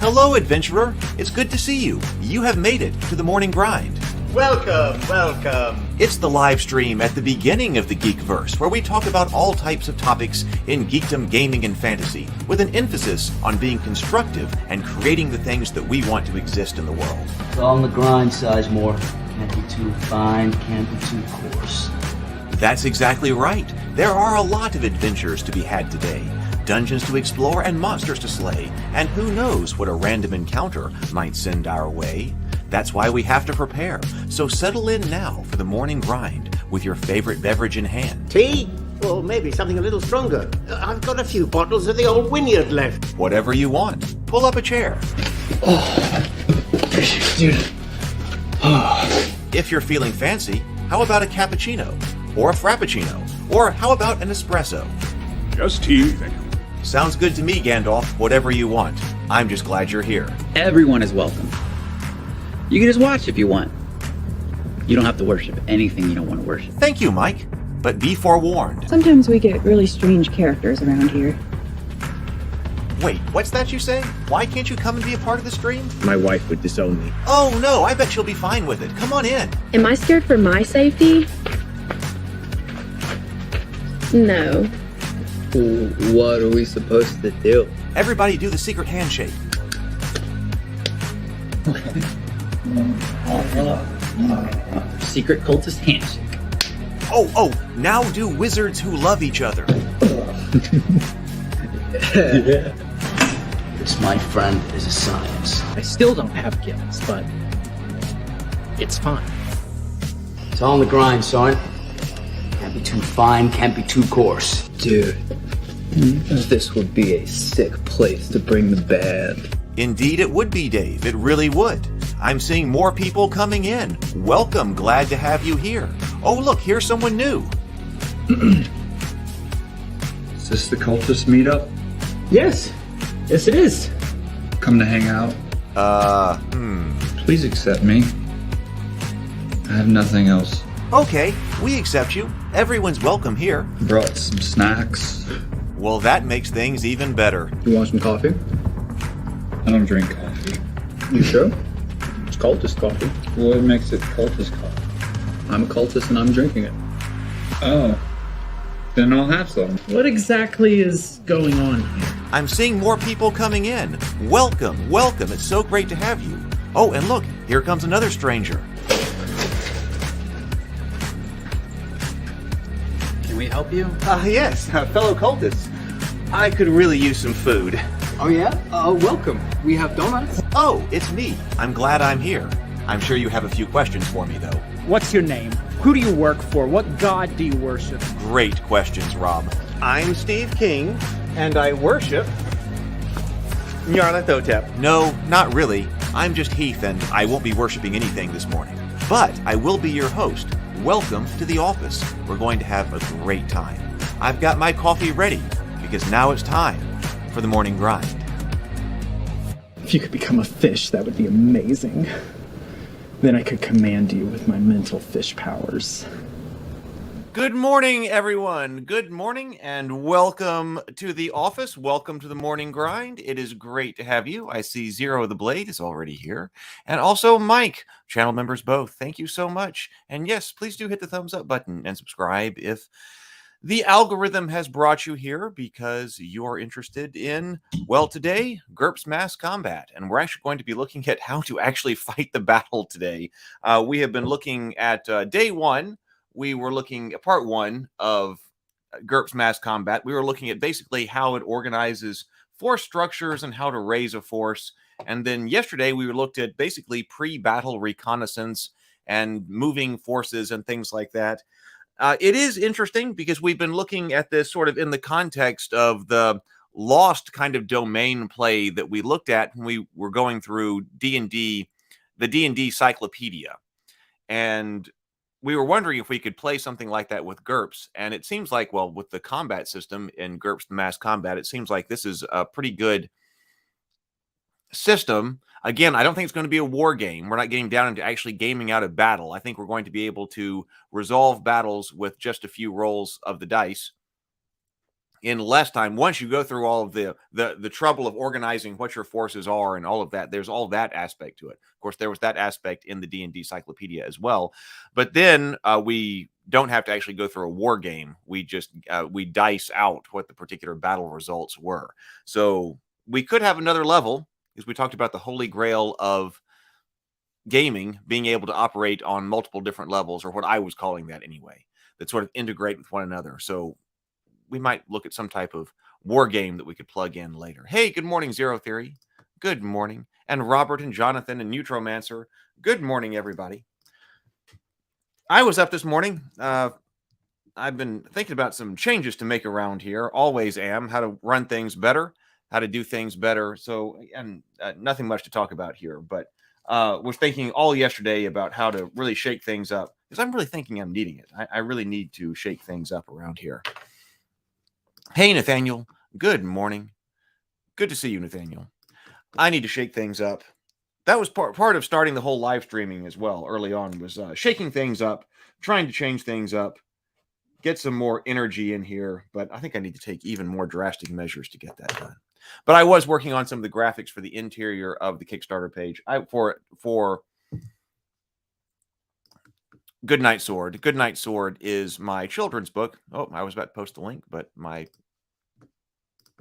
Hello, adventurer. It's good to see you. You have made it to the morning grind. Welcome, welcome. It's the live stream at the beginning of the Geekverse, where we talk about all types of topics in geekdom, gaming, and fantasy, with an emphasis on being constructive and creating the things that we want to exist in the world. It's all on the grind, Sizemore. Can't be too fine, can't be too coarse. That's exactly right. There are a lot of adventures to be had today. Dungeons to explore and monsters to slay, and who knows what a random encounter might send our way. That's why we have to prepare, so settle in now for the morning grind with your favorite beverage in hand. Tea? Or maybe something a little stronger. I've got a few bottles of the old Wynyard left. Whatever you want. Pull up a chair. Dude. If you're feeling fancy, how about a cappuccino? Or a frappuccino? Or how about an espresso? Just tea, thank you. Sounds good to me, Gandalf. Whatever you want. I'm just glad you're here. Everyone is welcome. You can just watch if you want. You don't have to worship anything you don't want to worship. Thank you, Mike. But be forewarned. Sometimes we get really strange characters around here. Wait, what's that you say? Why can't you come and be a part of the stream? My wife would disown me. Oh no, I bet she'll be fine with it. Come on in. Am I scared for my safety? No. What are we supposed to do? Everybody do the secret handshake. Secret cultist handshake. Oh, now do wizards who love each other. This, my friend, is a science. I still don't have gills, but it's fine. It's all on the grind, son. Can't be too fine, can't be too coarse. Dude, this would be a sick place to bring the band. Indeed it would be, Dave. It really would. I'm seeing more people coming in. Welcome, glad to have you here. Oh look, here's someone new. Is this the cultist meetup? Yes it is. Come to hang out? Please accept me. I have nothing else. Okay, we accept you. Everyone's welcome here. Brought some snacks. Well, that makes things even better. You want some coffee? I don't drink coffee. You sure? It's cultist coffee. What makes it cultist coffee? I'm a cultist and I'm drinking it. Oh. Then I'll have some. What exactly is going on here? I'm seeing more people coming in. Welcome. It's so great to have you. Oh, and look, here comes another stranger. Can we help you? Yes, fellow cultists. I could really use some food. Oh yeah? Welcome. We have donuts. Oh, it's me. I'm glad I'm here. I'm sure you have a few questions for me, though. What's your name? Who do you work for? What god do you worship? Great questions, Rob. I'm Steve King, and I worship Nyarlathotep. No, not really. I'm just Heath, and I won't be worshiping anything this morning. But I will be your host. Welcome to the office. We're going to have a great time. I've got my coffee ready, because now it's time for the morning grind. If you could become a fish, that would be amazing. Then I could command you with my mental fish powers. Good morning, everyone. Good morning, and welcome to the office. Welcome to the morning grind. It is great to have you. I see Zero the Blade is already here, and also Mike, channel members both. Thank you so much. And yes, please do hit the thumbs up button and subscribe if the algorithm has brought you here because you're interested in, well, today, GURPS Mass Combat. And we're actually going to be looking at how to actually fight the battle today. We have been looking at day one. We were looking at part one of GURPS Mass Combat. We were looking at basically how it organizes force structures and how to raise a force. And then yesterday, we looked at basically pre-battle reconnaissance and moving forces and things like that. It is interesting because we've been looking at this sort of in the context of the lost kind of domain play that we looked at when we were going through D&D, the D&D Cyclopedia. And we were wondering if we could play something like that with GURPS. And it seems like, well, with the combat system in GURPS, the Mass Combat, it seems like this is a pretty good system. Again, I don't think it's going to be a war game. We're not getting down into actually gaming out a battle. I think we're going to be able to resolve battles with just a few rolls of the dice. in less time. Once you go through all of the trouble of organizing what your forces are and all of that, there's all that aspect to it. Of course, there was that aspect in the D&D Cyclopedia as well. But then we don't have to actually go through a war game. We just we dice out what the particular battle results were. So we could have another level, because we talked about the holy grail of gaming being able to operate on multiple different levels, or what I was calling that anyway, that sort of integrate with one another. So we might look at some type of war game that we could plug in later. Hey, good morning, Zero Theory. Good morning. And Robert and Jonathan and Neutromancer. Good morning, everybody. I was up this morning. I've been thinking about some changes to make around here. Always am. How to run things better, how to do things better. So, and nothing much to talk about here, but was thinking all yesterday about how to really shake things up, because I'm really thinking I'm needing it. I really need to shake things up around here. Hey, Nathaniel. Good morning. Good to see you, Nathaniel. I need to shake things up. That was part of starting the whole live streaming as well early on, was shaking things up, trying to change things up, get some more energy in here. But I think I need to take even more drastic measures to get that done. But I was working on some of the graphics for the interior of the Kickstarter page. For Goodnight Sword. Goodnight Sword is my children's book. Oh, I was about to post the link, but my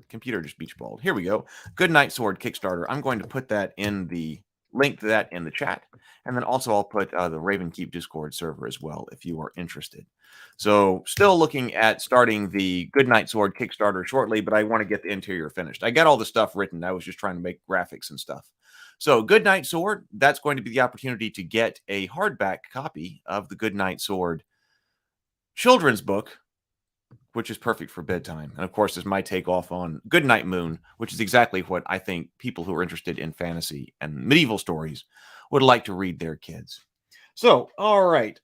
computer just beach balled. Here we go. Goodnight Sword Kickstarter. I'm going to put that in the link to that in the chat. And then also I'll put the Ravenkeep Discord server as well if you are interested. So still looking at starting the Goodnight Sword Kickstarter shortly, but I want to get the interior finished. I got all the stuff written. I was just trying to make graphics and stuff. So Goodnight Sword, that's going to be the opportunity to get a hardback copy of the Goodnight Sword children's book, which is perfect for bedtime. And of course, is my takeoff on Goodnight Moon, which is exactly what I think people who are interested in fantasy and medieval stories would like to read their kids. So, all right.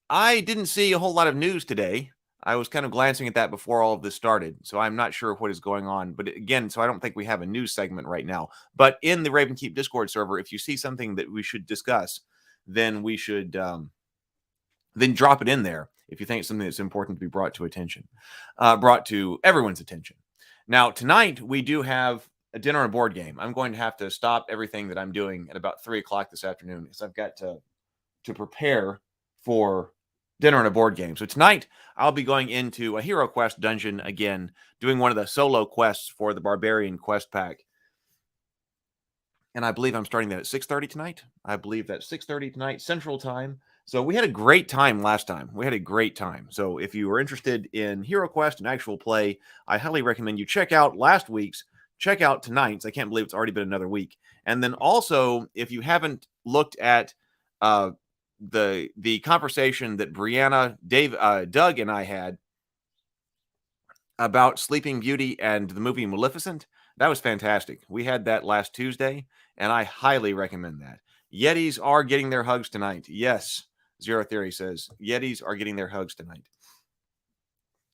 I didn't see a whole lot of news today. I was kind of glancing at that before all of this started, so I'm not sure what is going on. But again, so I don't think we have a news segment right now. But in the Ravenkeep Discord server, if you see something that we should discuss, then we should then drop it in there if you think it's something that's important to be brought to everyone's attention. Now, tonight, we do have a dinner and a board game. I'm going to have to stop everything that I'm doing at about 3 o'clock this afternoon, because I've got to prepare for dinner and a board game. So tonight, I'll be going into a Hero Quest dungeon again, doing one of the solo quests for the Barbarian Quest Pack. And I believe I'm starting that at 6:30 tonight. I believe that's 6:30 tonight, Central Time. So we had a great time last time. We had a great time. So if you were interested in Hero Quest and actual play, I highly recommend you check out last week's, check out tonight's. I can't believe it's already been another week. And then also, if you haven't looked at the conversation that Brianna, Doug, and I had about Sleeping Beauty and the movie Maleficent, that was fantastic. We had that last Tuesday, and I highly recommend that. Yetis are getting their hugs tonight. Yes, Zero Theory says Yetis are getting their hugs tonight.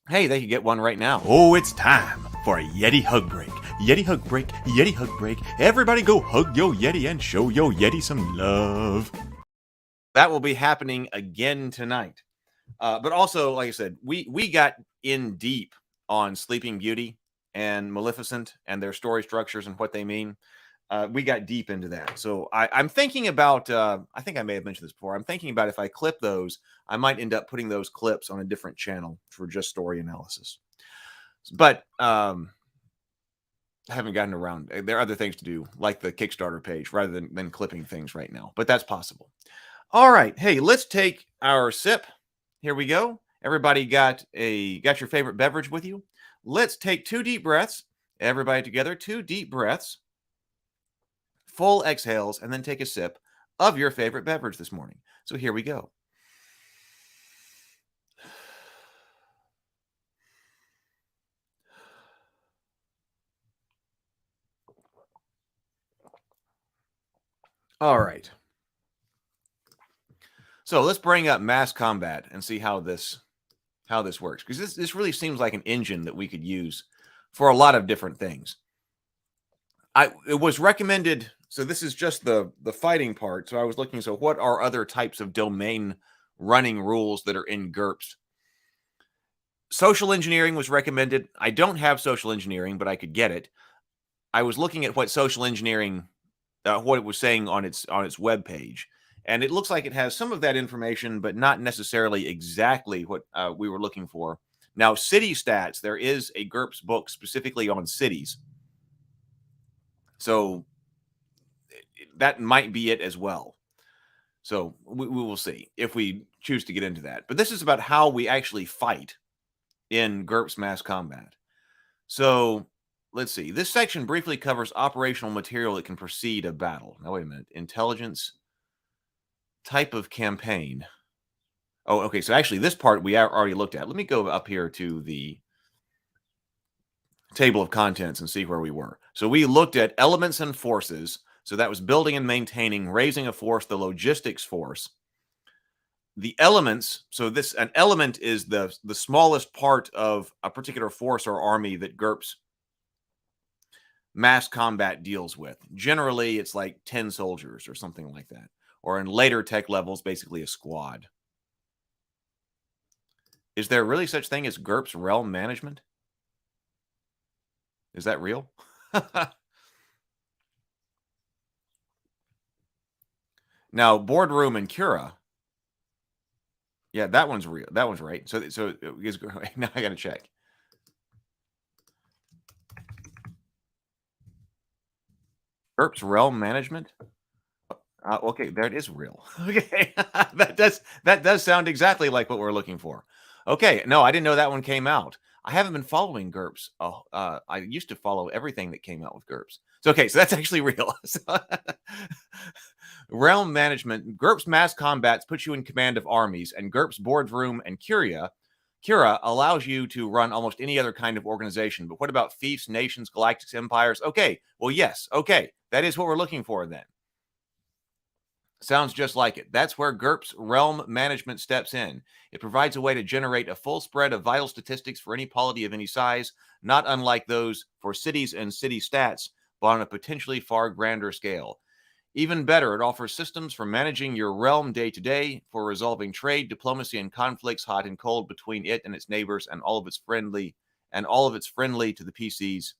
Hey, they can get one right now. Oh, it's time for a Yeti hug break. Yeti hug break, Yeti hug break. Everybody go hug yo Yeti and show yo Yeti some love. That will be happening again tonight. But also, like I said, we got in deep on Sleeping Beauty and Maleficent and their story structures and what they mean. We got deep into that. So I'm thinking about, I think I may have mentioned this before. I'm thinking about if I clip those, I might end up putting those clips on a different channel for just story analysis. But I haven't gotten around. There are other things to do, like the Kickstarter page, rather than clipping things right now. But that's possible. All right. Hey, let's take our sip. Here we go. Everybody got your favorite beverage with you? Let's take 2 deep breaths. Everybody together, 2 deep breaths. Full exhales, and then take a sip of your favorite beverage this morning. So here we go. All right. So let's bring up mass combat and see how this works, because this really seems like an engine that we could use for a lot of different things. It was recommended. So this is just the fighting part. So I was looking, so what are other types of domain running rules that are in GURPS? social engineering was recommended. I don't have social engineering, but I could get it. I was looking at what social engineering, what it was saying on its web page, and it looks like it has some of that information, but not necessarily exactly what we were looking for. Now, city stats, there is a GURPS book specifically on cities, so that might be it as well. So we will see if we choose to get into that. But this is about how we actually fight in GURPS mass combat. So let's see. This section briefly covers operational material that can precede a battle. Now, wait a minute. Intelligence, type of campaign. Oh, okay. So actually, this part we already looked at. Let me go up here to the table of contents and see where we were. So we looked at elements and forces. So that was building and maintaining, raising a force, the logistics force. The elements, so an element is the smallest part of a particular force or army that GURPS mass combat deals with. Generally, it's like 10 soldiers or something like that. Or in later tech levels, basically a squad. Is there really such thing as GURPS realm management? Is that real? Now, boardroom and Cura. Yeah, that one's real. That one's right. So now I got to check. GURPS realm management. Okay, that is real. Okay, that does sound exactly like what we're looking for. Okay, no, I didn't know that one came out. I haven't been following GURPS. Oh, I used to follow everything that came out with GURPS. So okay, so that's actually real. Realm management. GURPS mass combats puts you in command of armies, and GURPS boardroom and Cura allows you to run almost any other kind of organization. But what about fiefs, nations, galactic empires? Okay, well, yes. Okay, that is what we're looking for then. Sounds just like it. That's where GURPS realm management steps in. It provides a way to generate a full spread of vital statistics for any polity of any size, not unlike those for cities and city stats, but on a potentially far grander scale. Even better, it offers systems for managing your realm day to day, for resolving trade, diplomacy, and conflicts hot and cold between it and its neighbors, and all of it's friendly to the PCs.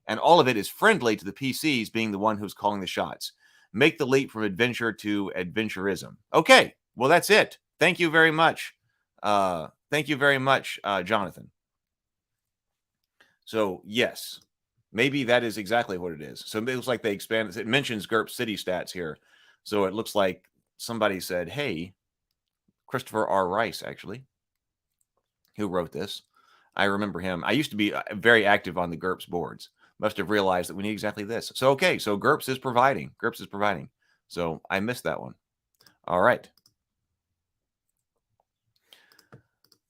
And all of it is friendly to the PCs, being the one who's calling the shots. Make the leap from adventure to adventurism. Okay, well, that's it. Thank you very much. Jonathan. So, yes, maybe that is exactly what it is. So it looks like they expanded. It mentions GURPS city stats here. So it looks like somebody said, hey, Christopher R. Rice, actually, who wrote this. I remember him. I used to be very active on the GURPS boards. Must have realized that we need exactly this. So, okay, so GURPS is providing. So I missed that one. All right.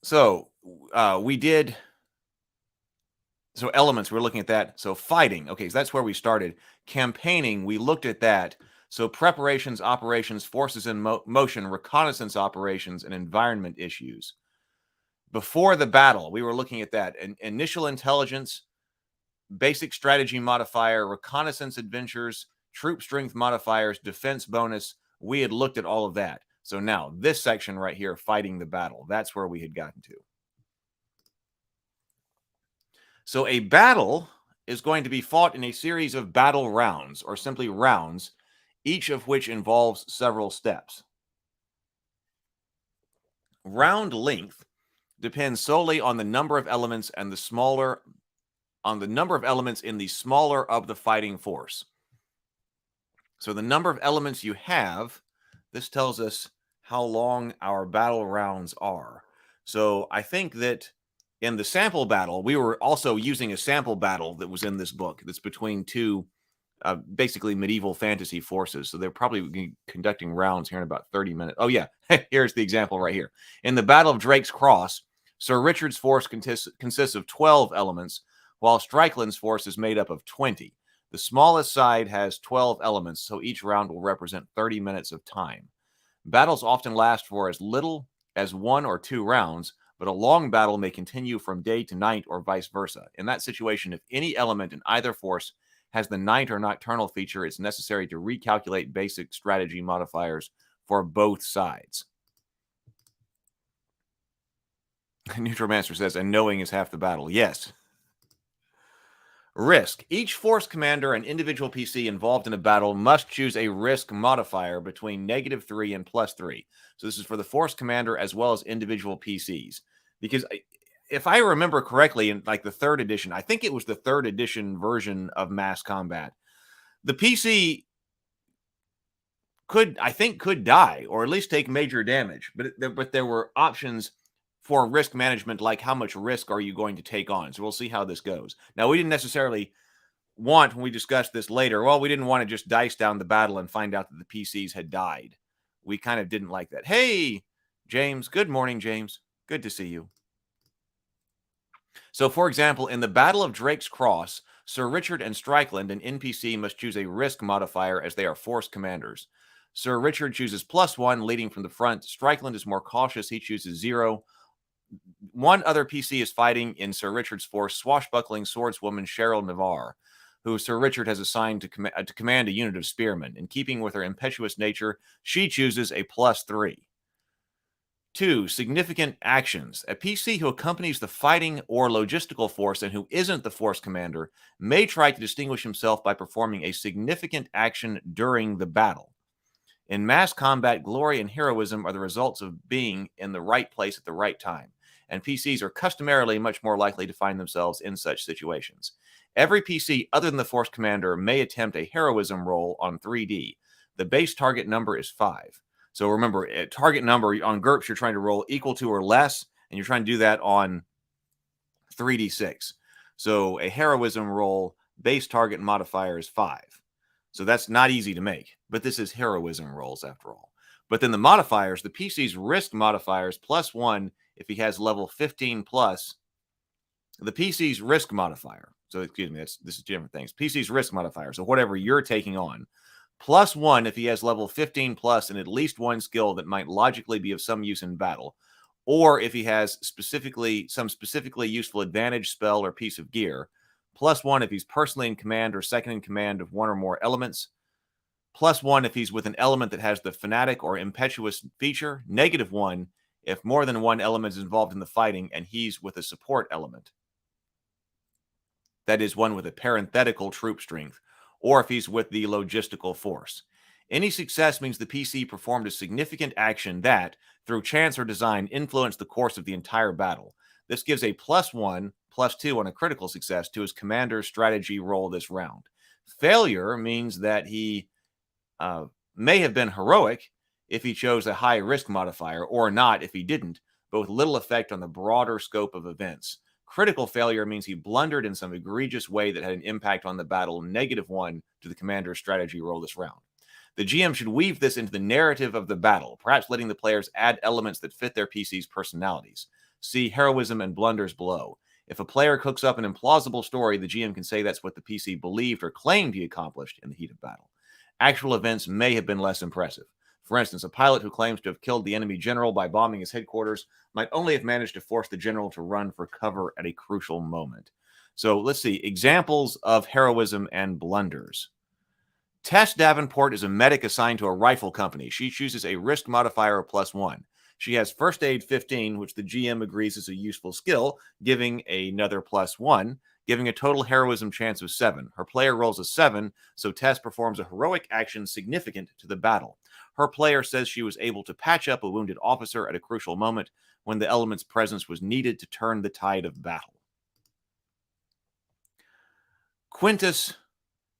So we did. So elements, we're looking at that. So fighting. Okay, so that's where we started. Campaigning, we looked at that. So preparations, operations, forces in motion, reconnaissance operations, and environment issues. Before the battle, we were looking at that. Initial intelligence, basic strategy modifier, reconnaissance adventures, troop strength modifiers, defense bonus. We had looked at all of that. So now this section right here, fighting the battle, that's where we had gotten to. So a battle is going to be fought in a series of battle rounds, or simply rounds, each of which involves several steps. Round length depends solely on the number of elements and in the smaller of the fighting force. So the number of elements you have, this tells us how long our battle rounds are. So I think that in the sample battle, we were also using a sample battle that was in this book that's between two basically medieval fantasy forces. So they're probably conducting rounds here in about 30 minutes. Oh, yeah. Here's the example right here. In the Battle of Drake's Cross, Sir Richard's force consists of 12 elements, while Strickland's force is made up of 20. The smallest side has 12 elements, so each round will represent 30 minutes of time. Battles often last for as little as 1 or 2 rounds, but a long battle may continue from day to night or vice versa. In that situation, if any element in either force has the night or nocturnal feature, it's necessary to recalculate basic strategy modifiers for both sides. Neutromancer says, and knowing is half the battle. Yes. Risk. Each force commander and individual PC involved in a battle must choose a risk modifier between -3 and +3. So this is for the force commander as well as individual PCs. Because if I remember correctly, in like the 3rd edition, I think it was the 3rd edition version of mass combat, the PC could die or at least take major damage, but there were options for risk management, like how much risk are you going to take on. So we'll see how this goes. Now, we didn't necessarily want, when we discussed this later, we didn't want to just dice down the battle and find out that the PCs had died. We kind of didn't like that. Hey, James. Good morning, James. Good to see you. So, for example, in the Battle of Drake's Cross, Sir Richard and Strickland, an NPC, must choose a risk modifier as they are force commanders. Sir Richard chooses +1, leading from the front. Strickland is more cautious. He chooses 0. One other PC is fighting in Sir Richard's force, swashbuckling swordswoman Cheryl Navarre, who Sir Richard has assigned to command a unit of spearmen. In keeping with her impetuous nature, she chooses a +3. 2. Significant actions. A PC who accompanies the fighting or logistical force and who isn't the force commander may try to distinguish himself by performing a significant action during the battle. In mass combat, glory and heroism are the results of being in the right place at the right time, and PCs are customarily much more likely to find themselves in such situations. Every PC other than the force commander may attempt a heroism roll on 3D. The base target number is 5. So remember, a target number on GURPS, you're trying to roll equal to or less, and you're trying to do that on 3d6. So a heroism roll, base target modifier is 5. So that's not easy to make, but this is heroism rolls after all. But then the modifiers, the PC's risk modifiers, +1 if he has level 15 plus. The PC's risk modifier, so excuse me, this is different things. PC's risk modifier, so whatever you're taking on, +1 if he has level 15 plus and at least one skill that might logically be of some use in battle, or if he has some specifically useful advantage, spell, or piece of gear. +1 if he's personally in command or second in command of one or more elements. +1 if he's with an element that has the fanatic or impetuous feature. -1 if more than one element is involved in the fighting and he's with a support element. That is, one with a parenthetical troop strength, or if he's with the logistical force. Any success means the PC performed a significant action that, through chance or design, influenced the course of the entire battle. This gives a +1, +2 on a critical success to his commander's strategy roll this round. Failure means that he may have been heroic if he chose a high risk modifier, or not if he didn't, but with little effect on the broader scope of events. Critical failure means he blundered in some egregious way that had an impact on the battle. -1 to the commander's strategy roll this round. The GM should weave this into the narrative of the battle, perhaps letting the players add elements that fit their PC's personalities. See heroism and blunders below. If a player cooks up an implausible story, the GM can say that's what the PC believed or claimed he accomplished in the heat of battle. Actual events may have been less impressive. For instance, a pilot who claims to have killed the enemy general by bombing his headquarters might only have managed to force the general to run for cover at a crucial moment. So let's see. Examples of heroism and blunders. Tess Davenport is a medic assigned to a rifle company. She chooses a risk modifier of +1. She has first aid 15, which the GM agrees is a useful skill, giving another +1, giving a total heroism chance of 7. Her player rolls a 7, so Tess performs a heroic action significant to the battle. Her player says she was able to patch up a wounded officer at a crucial moment when the element's presence was needed to turn the tide of battle. Quintus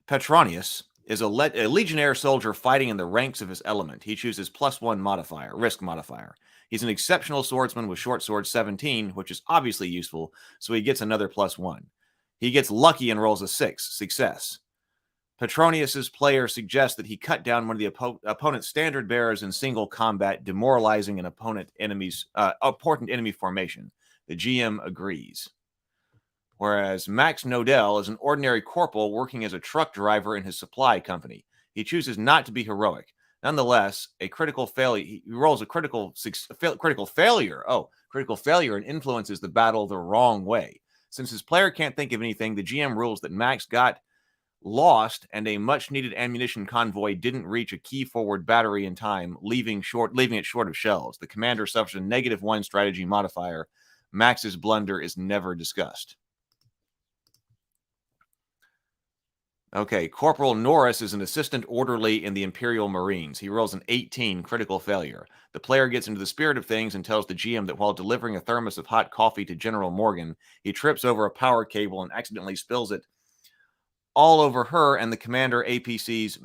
Petronius is a legionnaire soldier fighting in the ranks of his element. He chooses +1 modifier, risk modifier. He's an exceptional swordsman with short sword 17, which is obviously useful, so he gets another +1. He gets lucky and rolls a 6, success. Petronius's player suggests that he cut down one of the opponent's standard bearers in single combat, demoralizing an important enemy formation. The GM agrees. Whereas Max Nodell is an ordinary corporal working as a truck driver in his supply company. He chooses not to be heroic. Nonetheless, a critical failure. He rolls a critical failure. Critical failure and influences the battle the wrong way. Since his player can't think of anything, the GM rules that Max got lost and a much-needed ammunition convoy didn't reach a key forward battery in time, leaving it short of shells. The commander suffers a -1 strategy modifier, Max's blunder is never discussed. Okay, Corporal Norris is an assistant orderly in the Imperial Marines. He rolls an 18, critical failure. The player gets into the spirit of things and tells the GM that while delivering a thermos of hot coffee to General Morgan, he trips over a power cable and accidentally spills it all over her and the command APC's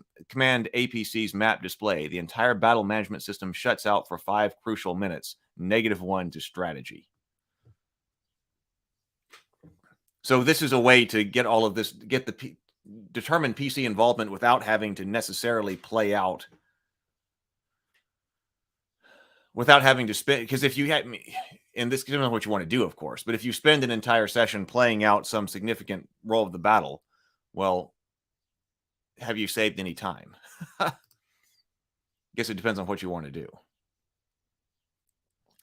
map display. The entire battle management system shuts out for 5 crucial minutes. -1 to strategy. So this is a way to get all of this, get the determine PC involvement without having to necessarily play out, without having to spend, because if you had, and this depends on what you want to do, of course, but if you spend an entire session playing out some significant role of the battle, well, have you saved any time? Guess it depends on what you want to do.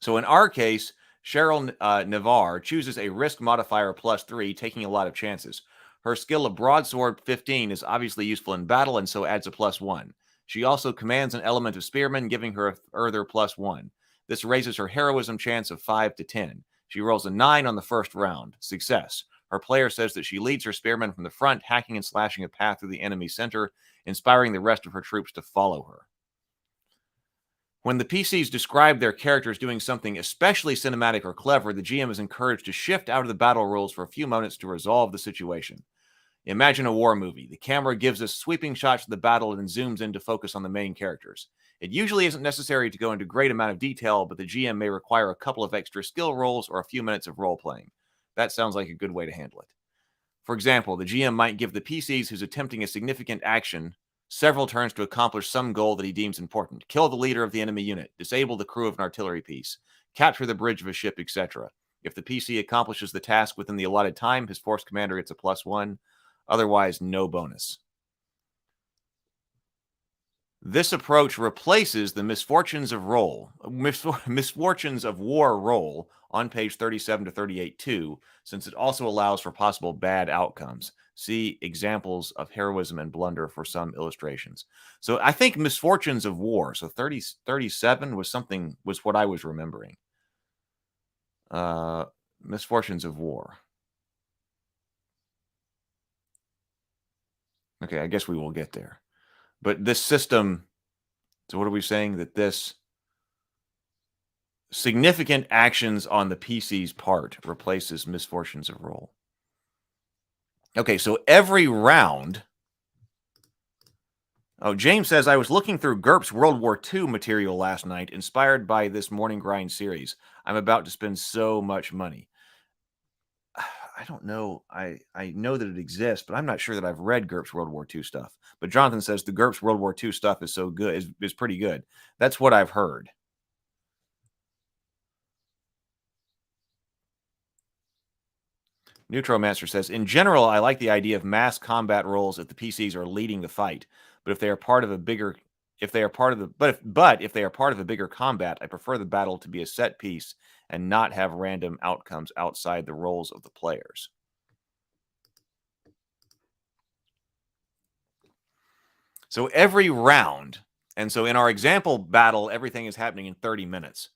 So in our case, Cheryl Navarre chooses a risk modifier +3, taking a lot of chances. Her skill of broadsword 15 is obviously useful in battle and so adds a +1. She also commands an element of spearman, giving her a further +1. This raises her heroism chance of 5 to 10. She rolls a 9 on the first round. Success. Her player says that she leads her spearmen from the front, hacking and slashing a path through the enemy center, inspiring the rest of her troops to follow her. When the PCs describe their characters doing something especially cinematic or clever, the GM is encouraged to shift out of the battle rules for a few moments to resolve the situation. Imagine a war movie. The camera gives us sweeping shots of the battle and zooms in to focus on the main characters. It usually isn't necessary to go into great amount of detail, but the GM may require a couple of extra skill rolls or a few minutes of role-playing. That sounds like a good way to handle it. For example, the GM might give the PCs who's attempting a significant action several turns to accomplish some goal that he deems important. Kill the leader of the enemy unit, disable the crew of an artillery piece, capture the bridge of a ship, etc. If the PC accomplishes the task within the allotted time, his force commander gets a +1. Otherwise, no bonus. This approach replaces the misfortunes of war role on page 37 to 38 too, since it also allows for possible bad outcomes. See examples of heroism and blunder for some illustrations. So I think misfortunes of war. So 37 was what I was remembering. Misfortunes of war. Okay, I guess we will get there. But this system, so what are we saying? That this significant actions on the PC's part replaces misfortunes of role. Okay, so every round. Oh, James says, I was looking through GURPS World War II material last night, inspired by this Morning Grind series. I'm about to spend so much money. I don't know. I know that it exists, but I'm not sure that I've read GURPS World War II stuff. But Jonathan says the GURPS World War II stuff is so good, is pretty good. That's what I've heard. Neutromancer says, in general, I like the idea of mass combat roles if the PCs are leading the fight. But if they are part of a bigger combat, I prefer the battle to be a set piece and not have random outcomes outside the roles of the players. So every round, and so in our example battle, everything is happening in 30 minutes.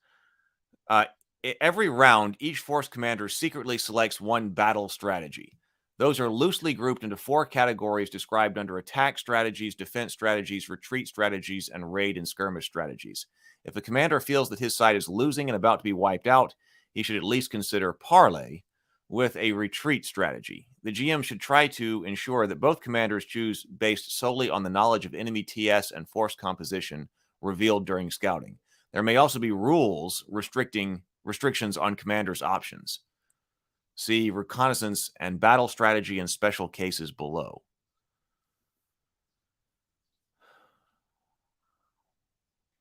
Every round, each force commander secretly selects one battle strategy. Those are loosely grouped into 4 categories described under attack strategies, defense strategies, retreat strategies, and raid and skirmish strategies. If a commander feels that his side is losing and about to be wiped out, he should at least consider parley with a retreat strategy. The GM should try to ensure that both commanders choose based solely on the knowledge of enemy TS and force composition revealed during scouting. There may also be rules restrictions on commanders' options. See reconnaissance and battle strategy in special cases below.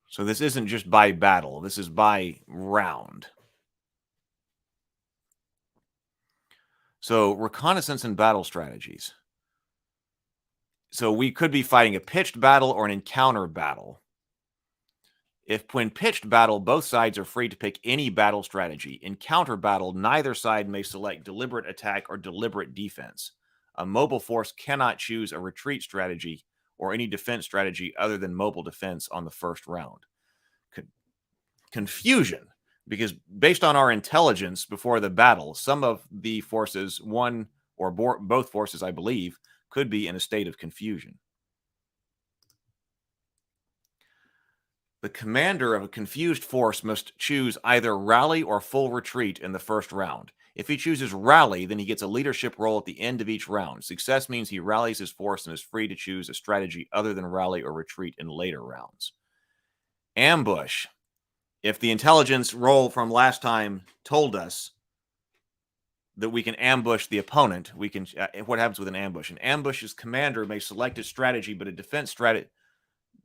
So this isn't just by battle. This is by round. So reconnaissance and battle strategies. So we could be fighting a pitched battle or an encounter battle. When pitched battle, both sides are free to pick any battle strategy. In counter battle, neither side may select deliberate attack or deliberate defense. A mobile force cannot choose a retreat strategy or any defense strategy other than mobile defense on the first round. Confusion. Because based on our intelligence before the battle, some of the forces, one or both forces, I believe, could be in a state of confusion. The commander of a confused force must choose either rally or full retreat in the first round. If he chooses rally, then he gets a leadership role at the end of each round. Success means he rallies his force and is free to choose a strategy other than rally or retreat in later rounds. Ambush. If the intelligence roll from last time told us that we can ambush the opponent, we can. What happens with an ambush? An ambush's commander may select a strategy, but a defense strategy.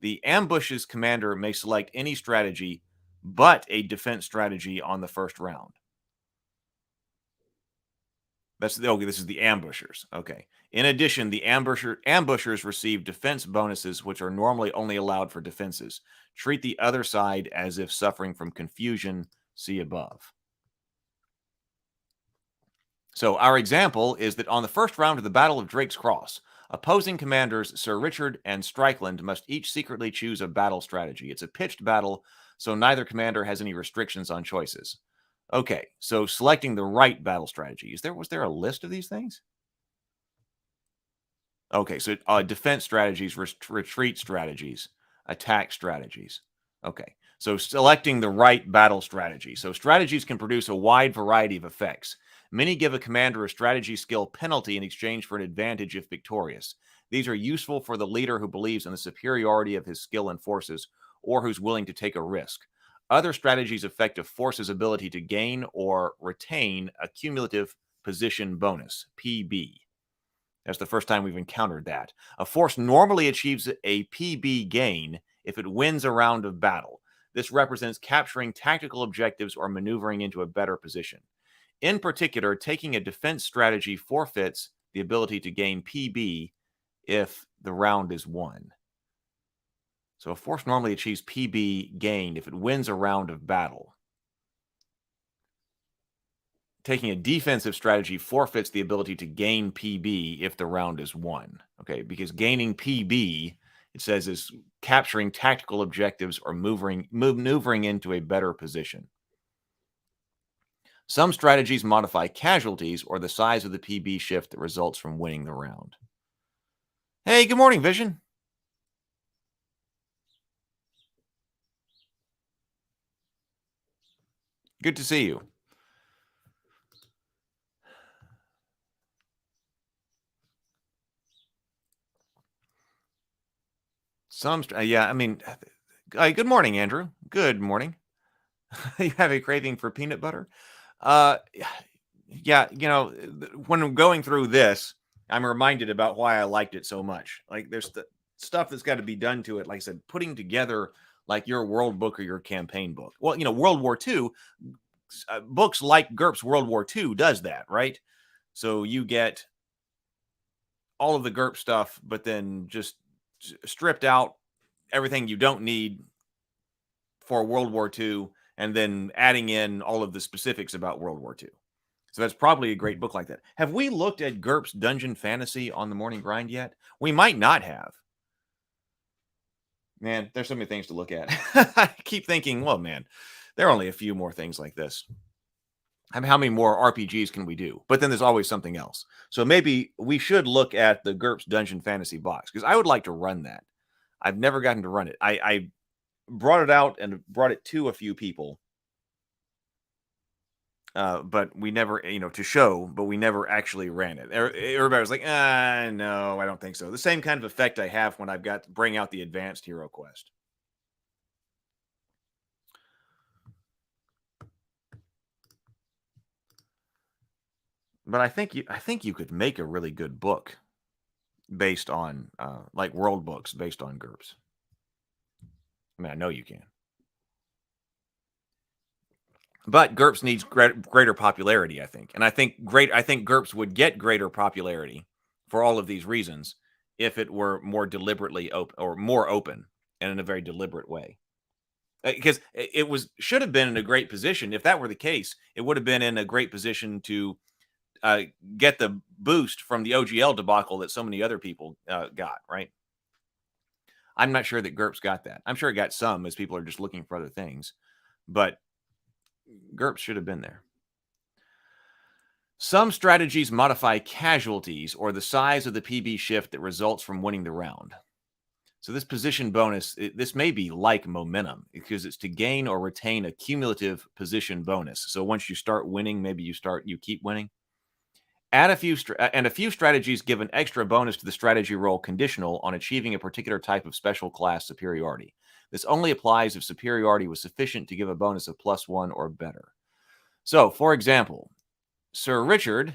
The ambush's commander may select any strategy, but a defense strategy on the first round. This is the ambushers. Okay. In addition, the ambushers receive defense bonuses, which are normally only allowed for defenses. Treat the other side as if suffering from confusion. See above. So our example is that on the first round of the Battle of Drake's Cross, opposing commanders Sir Richard and Strickland must each secretly choose a battle strategy. It's a pitched battle, so neither commander has any restrictions on choices. Okay, so selecting the right battle strategy. Was there a list of these things? Okay, so defense strategies, retreat strategies, attack strategies. Okay, so selecting the right battle strategy. So strategies can produce a wide variety of effects. Many give a commander a strategy skill penalty in exchange for an advantage if victorious. These are useful for the leader who believes in the superiority of his skill and forces, or who's willing to take a risk. Other strategies affect a force's ability to gain or retain a cumulative position bonus, PB. That's the first time we've encountered that. A force normally achieves a PB gain if it wins a round of battle. This represents capturing tactical objectives or maneuvering into a better position. In particular, taking a defense strategy forfeits the ability to gain PB if the round is won. So a force normally achieves PB gain if it wins a round of battle. Taking a defensive strategy forfeits the ability to gain PB if the round is won. Okay, because gaining PB, it says, is capturing tactical objectives or maneuvering into a better position. Some strategies modify casualties or the size of the PB shift that results from winning the round. Hey, good morning, Vision. Good to see you. Yeah, I mean, good morning, Andrew. Good morning. You have a craving for peanut butter? Yeah, when I'm going through this, I'm reminded about why I liked it so much. Like, there's the stuff that's got to be done to it. Like I said, putting together like your world book or your campaign book. Well, World War II, books like GURPS World War II does that, right? So you get all of the GURPS stuff, but then just stripped out everything you don't need for World War II, and then adding in all of the specifics about World War II. So that's probably a great book like that. Have we looked at GURPS Dungeon Fantasy on the Morning Grind yet? We might not have. Man, there's so many things to look at. I keep thinking, well, man, there are only a few more things like this. How many more RPGs can we do? But then there's always something else. So maybe we should look at the GURPS Dungeon Fantasy box, because I would like to run that. I've never gotten to run it. I brought it out and brought it to a few people. But we never, to show, but we never actually ran it. Everybody was like, no, I don't think so. The same kind of effect I have when I've got to bring out the Advanced Hero Quest. But I think you could make a really good book based on like world books based on GURPS. I mean, I know you can. But GURPS needs greater popularity, I think. And I think GURPS would get greater popularity for all of these reasons if it were more deliberately open, or more open, and in a very deliberate way. Because it should have been in a great position. If that were the case, it would have been in a great position to get the boost from the OGL debacle that so many other people got, right? I'm not sure that GURPS got that. I'm sure it got some, as people are just looking for other things. But GURPS should have been there. Some strategies modify casualties or the size of the PB shift that results from winning the round. So this position bonus, this may be like momentum because it's to gain or retain a cumulative position bonus. So once you start winning, maybe you keep winning. Add a few strategies give an extra bonus to the strategy roll conditional on achieving a particular type of special class superiority. This only applies if superiority was sufficient to give a bonus of +1 or better. So, for example, Sir Richard's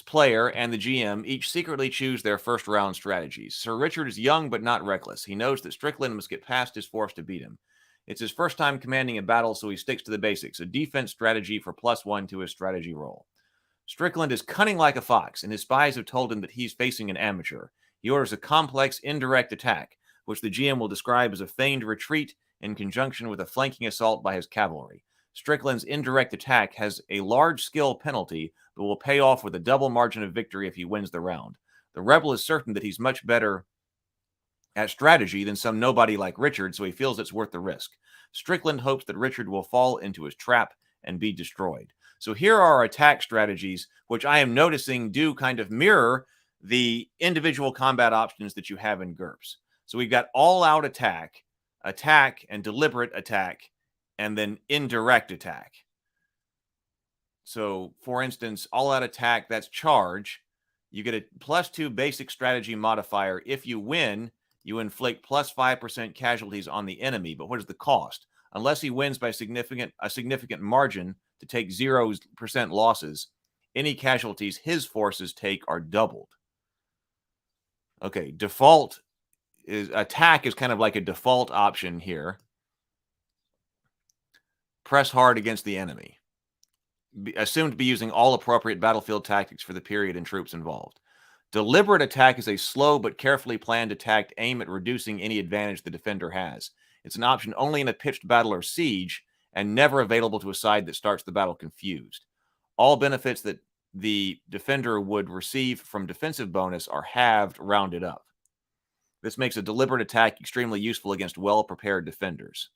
player and the GM each secretly choose their first round strategies. Sir Richard is young but not reckless. He knows that Strickland must get past his force to beat him. It's his first time commanding a battle, so he sticks to the basics, a defense strategy for +1 to his strategy roll. Strickland is cunning like a fox, and his spies have told him that he's facing an amateur. He orders a complex, indirect attack, which the GM will describe as a feigned retreat in conjunction with a flanking assault by his cavalry. Strickland's indirect attack has a large skill penalty, but will pay off with a double margin of victory if he wins the round. The rebel is certain that he's much better at strategy than some nobody like Richard, so he feels it's worth the risk. Strickland hopes that Richard will fall into his trap and be destroyed. So here are attack strategies, which I am noticing do kind of mirror the individual combat options that you have in GURPS. So we've got all-out attack, attack and deliberate attack, and then indirect attack. So, for instance, all-out attack, that's charge. You get a +2 basic strategy modifier. If you win, you inflict +5% casualties on the enemy. But what is the cost? Unless he wins by a significant margin to take 0% losses, any casualties his forces take are doubled. Okay, default is attack is kind of like a default option here. Press hard against the enemy. Assumed to be using all appropriate battlefield tactics for the period and troops involved. Deliberate attack is a slow but carefully planned attack aimed at reducing any advantage the defender has. It's an option only in a pitched battle or siege, and never available to a side that starts the battle confused. All benefits that the defender would receive from defensive bonus are halved, rounded up. This makes a deliberate attack extremely useful against well-prepared defenders.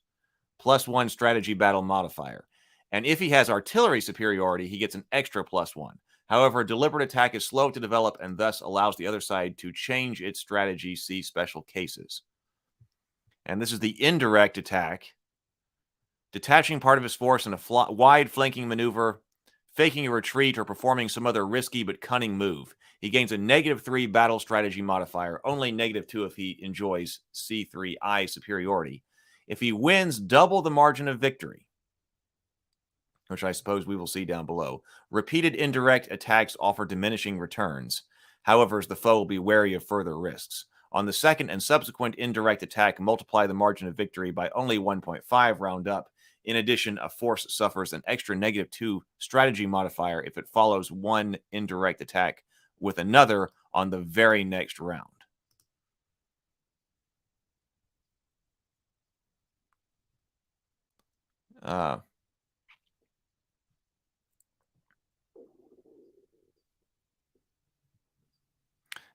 +1 strategy battle modifier. And if he has artillery superiority, he gets an extra +1. However, a deliberate attack is slow to develop and thus allows the other side to change its strategy, see special cases. And this is the indirect attack. Detaching part of his force in a wide flanking maneuver, faking a retreat, or performing some other risky but cunning move. He gains a -3 battle strategy modifier, only -2 if he enjoys C3I superiority. If he wins, double the margin of victory, which I suppose we will see down below. Repeated indirect attacks offer diminishing returns. However, the foe will be wary of further risks. On the second and subsequent indirect attack, multiply the margin of victory by only 1.5, round up. In addition, a force suffers an extra -2 strategy modifier if it follows one indirect attack with another on the very next round.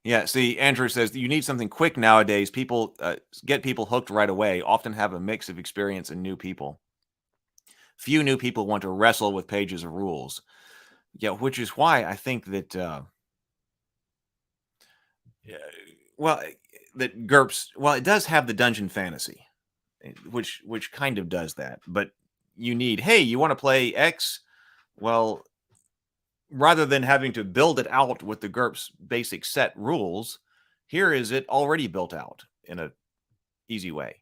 Yeah, see, Andrew says you need something quick nowadays. People get people hooked right away, often have a mix of experience and new people. Few new people want to wrestle with pages of rules. Yeah, which is why I think that, that GURPS, it does have the dungeon fantasy, which kind of does that. But you need, hey, you want to play X? Well, rather than having to build it out with the GURPS basic set rules, here is it already built out in an easy way.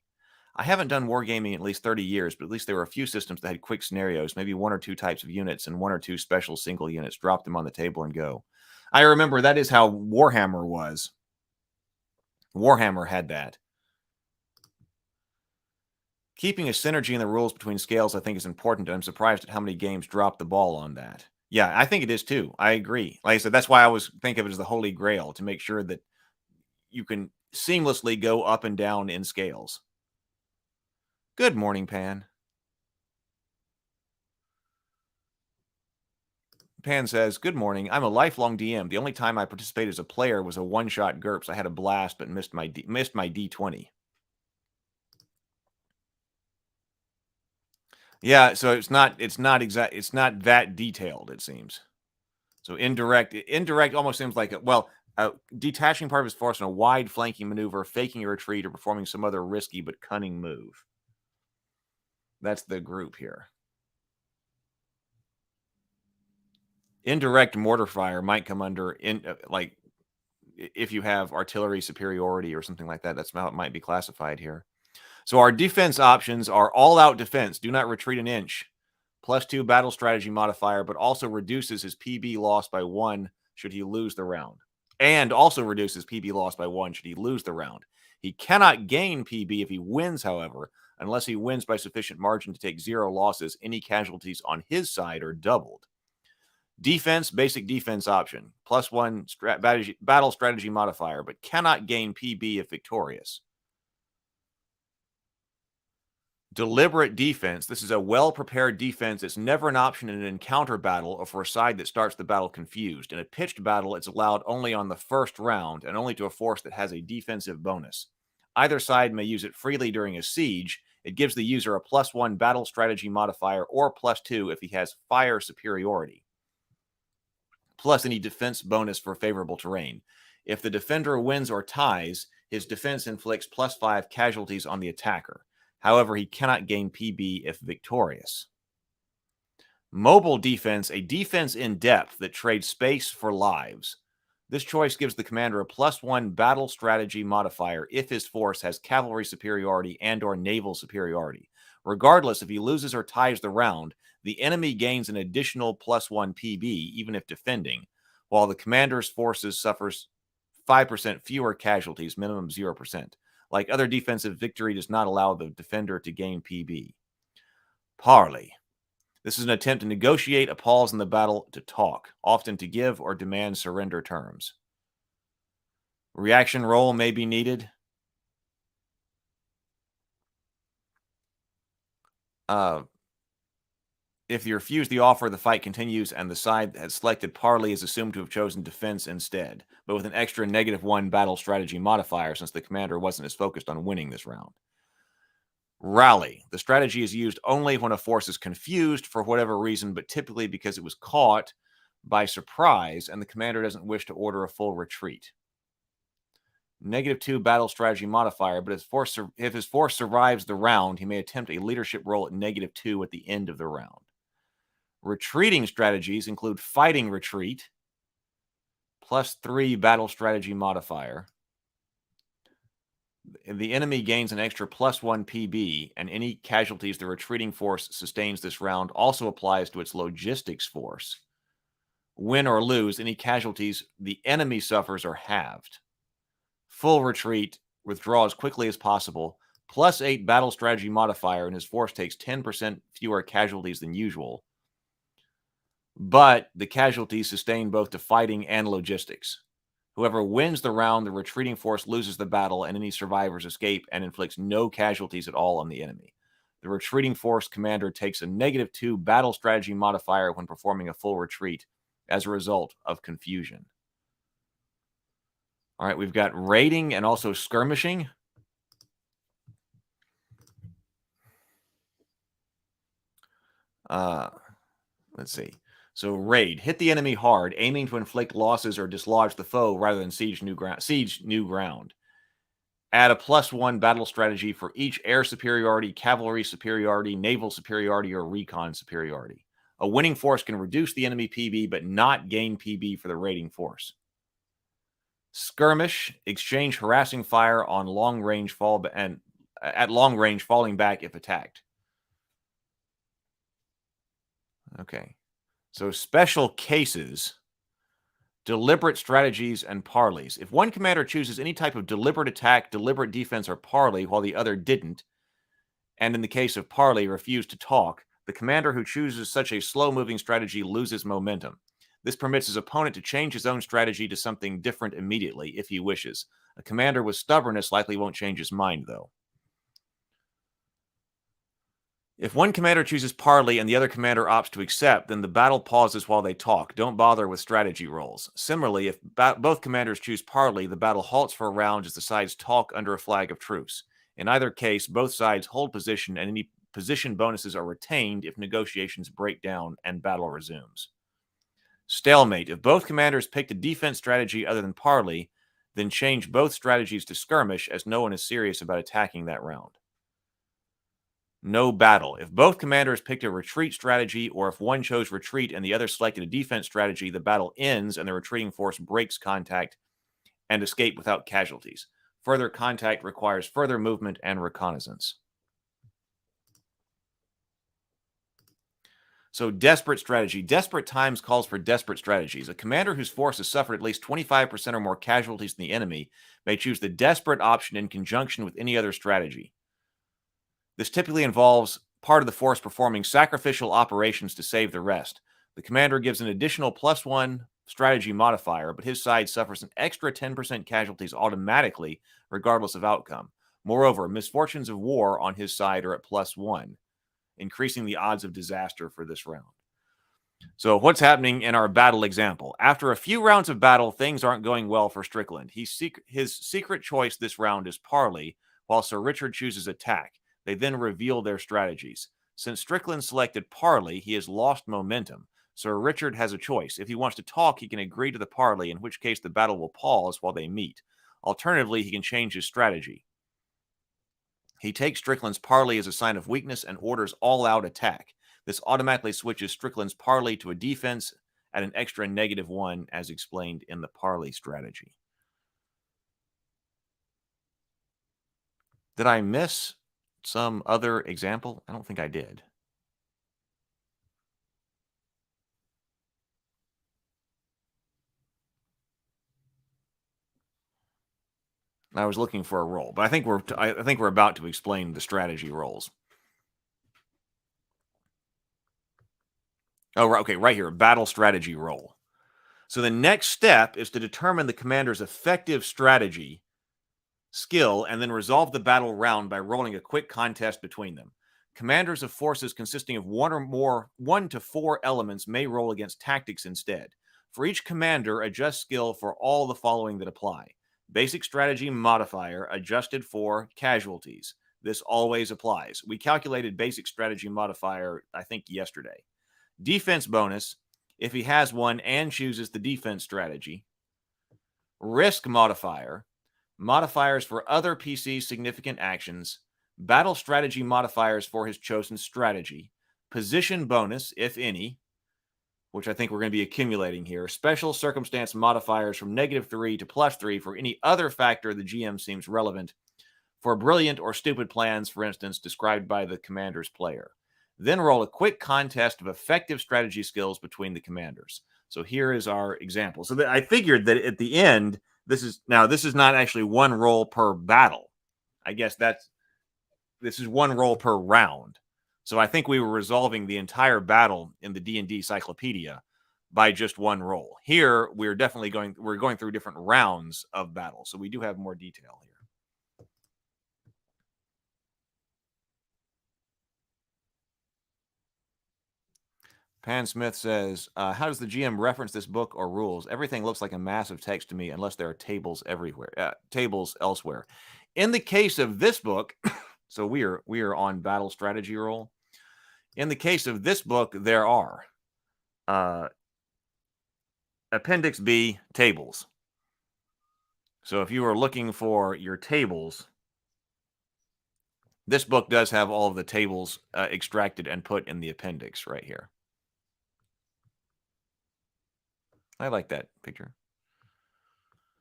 I haven't done wargaming in at least 30 years, but at least there were a few systems that had quick scenarios, maybe 1 or 2 types of units and 1 or 2 special single units. Drop them on the table and go. I remember that is how Warhammer was. Warhammer had that. Keeping a synergy in the rules between scales, I think, is important, and I'm surprised at how many games drop the ball on that. Yeah, I think it is too. I agree. Like I said, that's why I always think of it as the holy grail, to make sure that you can seamlessly go up and down in scales. Good morning, Pan. Pan says, good morning. I'm a lifelong DM. The only time I participated as a player was a one-shot GURPS. I had a blast, but missed my D20. Yeah, so it's not that detailed, it seems. So indirect almost seems like detaching part of his force in a wide flanking maneuver, faking a retreat, or performing some other risky but cunning move. That's the group here. Indirect mortar fire might come under like if you have artillery superiority or something like that. That's how it might be classified here. So our defense options are all-out defense. Do not retreat an inch. +2 battle strategy modifier, but also reduces his PB loss by 1 should he lose the round. And also reduces PB loss by 1 should he lose the round. He cannot gain PB if he wins, however, unless he wins by sufficient margin to take 0 losses. Any casualties on his side are doubled. Defense, basic defense option. +1 battle strategy modifier, but cannot gain PB if victorious. Deliberate defense. This is a well-prepared defense. It's never an option in an encounter battle or for a side that starts the battle confused. In a pitched battle, it's allowed only on the first round and only to a force that has a defensive bonus. Either side may use it freely during a siege. It gives the user a +1 battle strategy modifier or +2 if he has fire superiority, plus any defense bonus for favorable terrain. If the defender wins or ties, his defense inflicts +5 casualties on the attacker. However, he cannot gain PB if victorious. Mobile defense, a defense in depth that trades space for lives. This choice gives the commander a +1 battle strategy modifier if his force has cavalry superiority and or naval superiority. Regardless, if he loses or ties the round, the enemy gains an additional +1 PB, even if defending, while the commander's forces suffers 5% fewer casualties, minimum 0%. Like other defensive, victory does not allow the defender to gain PB. Parley. This is an attempt to negotiate a pause in the battle to talk, often to give or demand surrender terms. Reaction roll may be needed. If you refuse the offer, the fight continues, and the side that has selected parley is assumed to have chosen defense instead, but with an extra -1 battle strategy modifier since the commander wasn't as focused on winning this round. Rally. The strategy is used only when a force is confused for whatever reason, but typically because it was caught by surprise and the commander doesn't wish to order a full retreat. -2 battle strategy modifier, but if his force survives the round, he may attempt a leadership role at -2 at the end of the round. Retreating strategies include fighting retreat, +3 battle strategy modifier. The enemy gains an extra +1 PB, and any casualties the retreating force sustains this round also applies to its logistics force. Win or lose, any casualties the enemy suffers are halved. Full retreat, withdraw as quickly as possible, +8 battle strategy modifier, and his force takes 10% fewer casualties than usual. But the casualties sustain both to fighting and logistics. Whoever wins the round, the retreating force loses the battle, and any survivors escape and inflicts no casualties at all on the enemy. The retreating force commander takes a -2 battle strategy modifier when performing a full retreat as a result of confusion. All right, we've got raiding and also skirmishing. Let's see. So raid. Hit the enemy hard, aiming to inflict losses or dislodge the foe rather than siege new ground. Add a +1 battle strategy for each air superiority, cavalry superiority, naval superiority, or recon superiority. A winning force can reduce the enemy PB but not gain PB for the raiding force. Skirmish. Exchange harassing fire on long range at long range, falling back if attacked. Okay. So special cases, deliberate strategies, and parleys. If one commander chooses any type of deliberate attack, deliberate defense, or parley while the other didn't, and in the case of parley refused to talk, the commander who chooses such a slow-moving strategy loses momentum. This permits his opponent to change his own strategy to something different immediately if he wishes. A commander with stubbornness likely won't change his mind, though. If one commander chooses parley and the other commander opts to accept, then the battle pauses while they talk. Don't bother with strategy rolls. Similarly, if both commanders choose parley, the battle halts for a round as the sides talk under a flag of truce. In either case, both sides hold position, and any position bonuses are retained if negotiations break down and battle resumes. Stalemate. If both commanders picked a defense strategy other than parley, then change both strategies to skirmish as no one is serious about attacking that round. No battle. If both commanders picked a retreat strategy, or if one chose retreat and the other selected a defense strategy, the battle ends and the retreating force breaks contact and escape without casualties. Further contact requires further movement and reconnaissance. So, desperate strategy. Desperate times calls for desperate strategies. A commander whose force has suffered at least 25% or more casualties than the enemy may choose the desperate option in conjunction with any other strategy. This typically involves part of the force performing sacrificial operations to save the rest. The commander gives an additional +1 strategy modifier, but his side suffers an extra 10% casualties automatically, regardless of outcome. Moreover, misfortunes of war on his side are at +1, increasing the odds of disaster for this round. So what's happening in our battle example? After a few rounds of battle, things aren't going well for Strickland. His secret choice this round is parley, while Sir Richard chooses attack. They then reveal their strategies. Since Strickland selected parley, he has lost momentum. Sir Richard has a choice. If he wants to talk, he can agree to the parley, in which case the battle will pause while they meet. Alternatively, he can change his strategy. He takes Strickland's parley as a sign of weakness and orders all-out attack. This automatically switches Strickland's parley to a defense at an extra -1, as explained in the parley strategy. Did I miss some other example? I don't think I did. I was looking for a role, but I think we're about to explain the strategy roles. Oh, okay, right here, battle strategy role. So the next step is to determine the commander's effective strategy skill and then resolve the battle round by rolling a quick contest between them. Commanders of forces consisting of 1 to 4 elements may roll against tactics instead. For each commander, adjust skill for all the following that apply. Basic strategy modifier adjusted for casualties. This always applies. We calculated basic strategy modifier, I think, yesterday. Defense bonus, if he has one and chooses the defense strategy. Risk modifier, modifiers for other PC significant actions. Battle strategy modifiers for his chosen strategy. Position bonus, if any, which I think we're going to be accumulating here. Special circumstance modifiers from -3 to +3 for any other factor the GM seems relevant. For brilliant or stupid plans, for instance, described by the commander's player. Then roll a quick contest of effective strategy skills between the commanders. So here is our example. So I figured that at the end, this is not actually one roll per battle. I guess this is one roll per round. So I think we were resolving the entire battle in the D&D Cyclopedia by just one roll. Here, we're going through different rounds of battle. So we do have more detail here. Pan Smith says, how does the GM reference this book or rules? Everything looks like a mass of text to me unless there are tables tables elsewhere. In the case of this book, so we are on battle strategy roll. In the case of this book, there are Appendix B, tables. So if you are looking for your tables, this book does have all of the tables extracted and put in the appendix right here. I like that picture.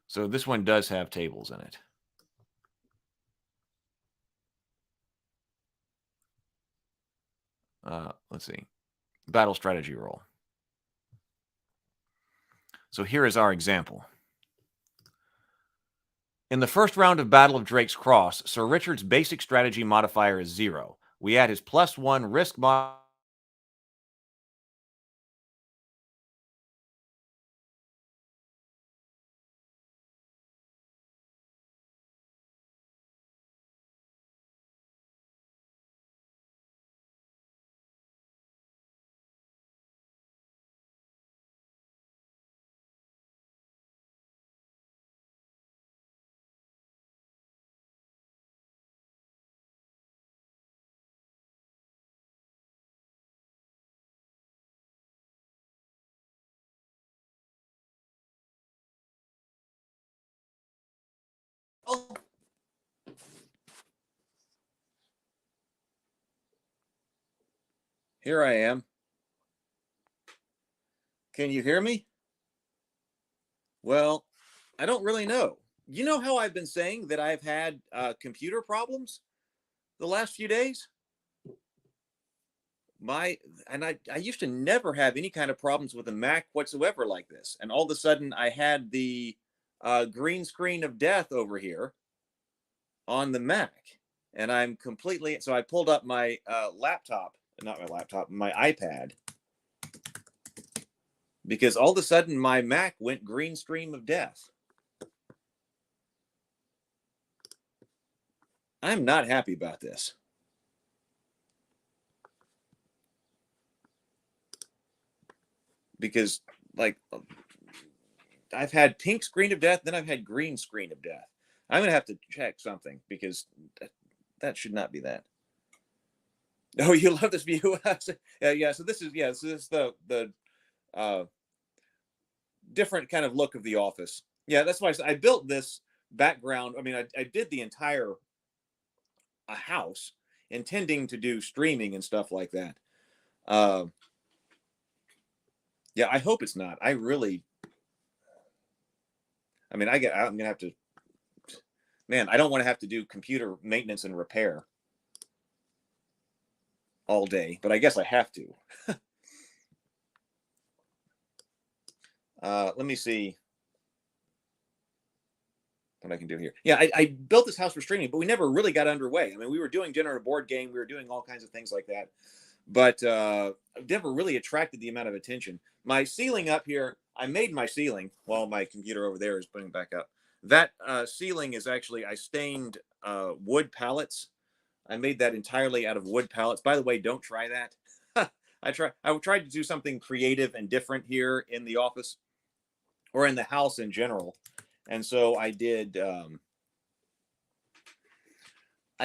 So this one does have tables in it. Let's see. Battle strategy roll. So here is our example. In the first round of Battle of Drake's Cross, Sir Richard's basic strategy modifier is 0. We add his +1 risk modifier Here I am. Can you hear me? Well, I don't really know. You know how I've been saying that I've had computer problems the last few days? I used to never have any kind of problems with a Mac whatsoever like this. And all of a sudden I had the green screen of death over here on the Mac. And I'm completely, so I pulled up my laptop, not my laptop, my iPad. Because all of a sudden my Mac went green screen of death. I'm not happy about this. Because, like, I've had pink screen of death, then I've had green screen of death. I'm going to have to check something because that should not be that. Oh, you love this view? Yeah, so this is the different kind of look of the office. Yeah, that's why I built this background. I mean, I did the entire house intending to do streaming and stuff like that. Yeah, I hope it's not. I'm gonna have to, man, I don't want to have to do computer maintenance and repair all day, but I guess I have to. Let me see what I can do here. Yeah, I built this house for streaming, but we never really got underway. I mean, we were doing dinner at a board game. We were doing all kinds of things like that. But never really attracted the amount of attention. My ceiling up here, I made my ceiling while my computer over there is putting it back up. That ceiling is actually, I stained wood pallets. I made that entirely out of wood pallets. By the way, don't try that. I tried to do something creative and different here in the office or in the house in general. And so I did, I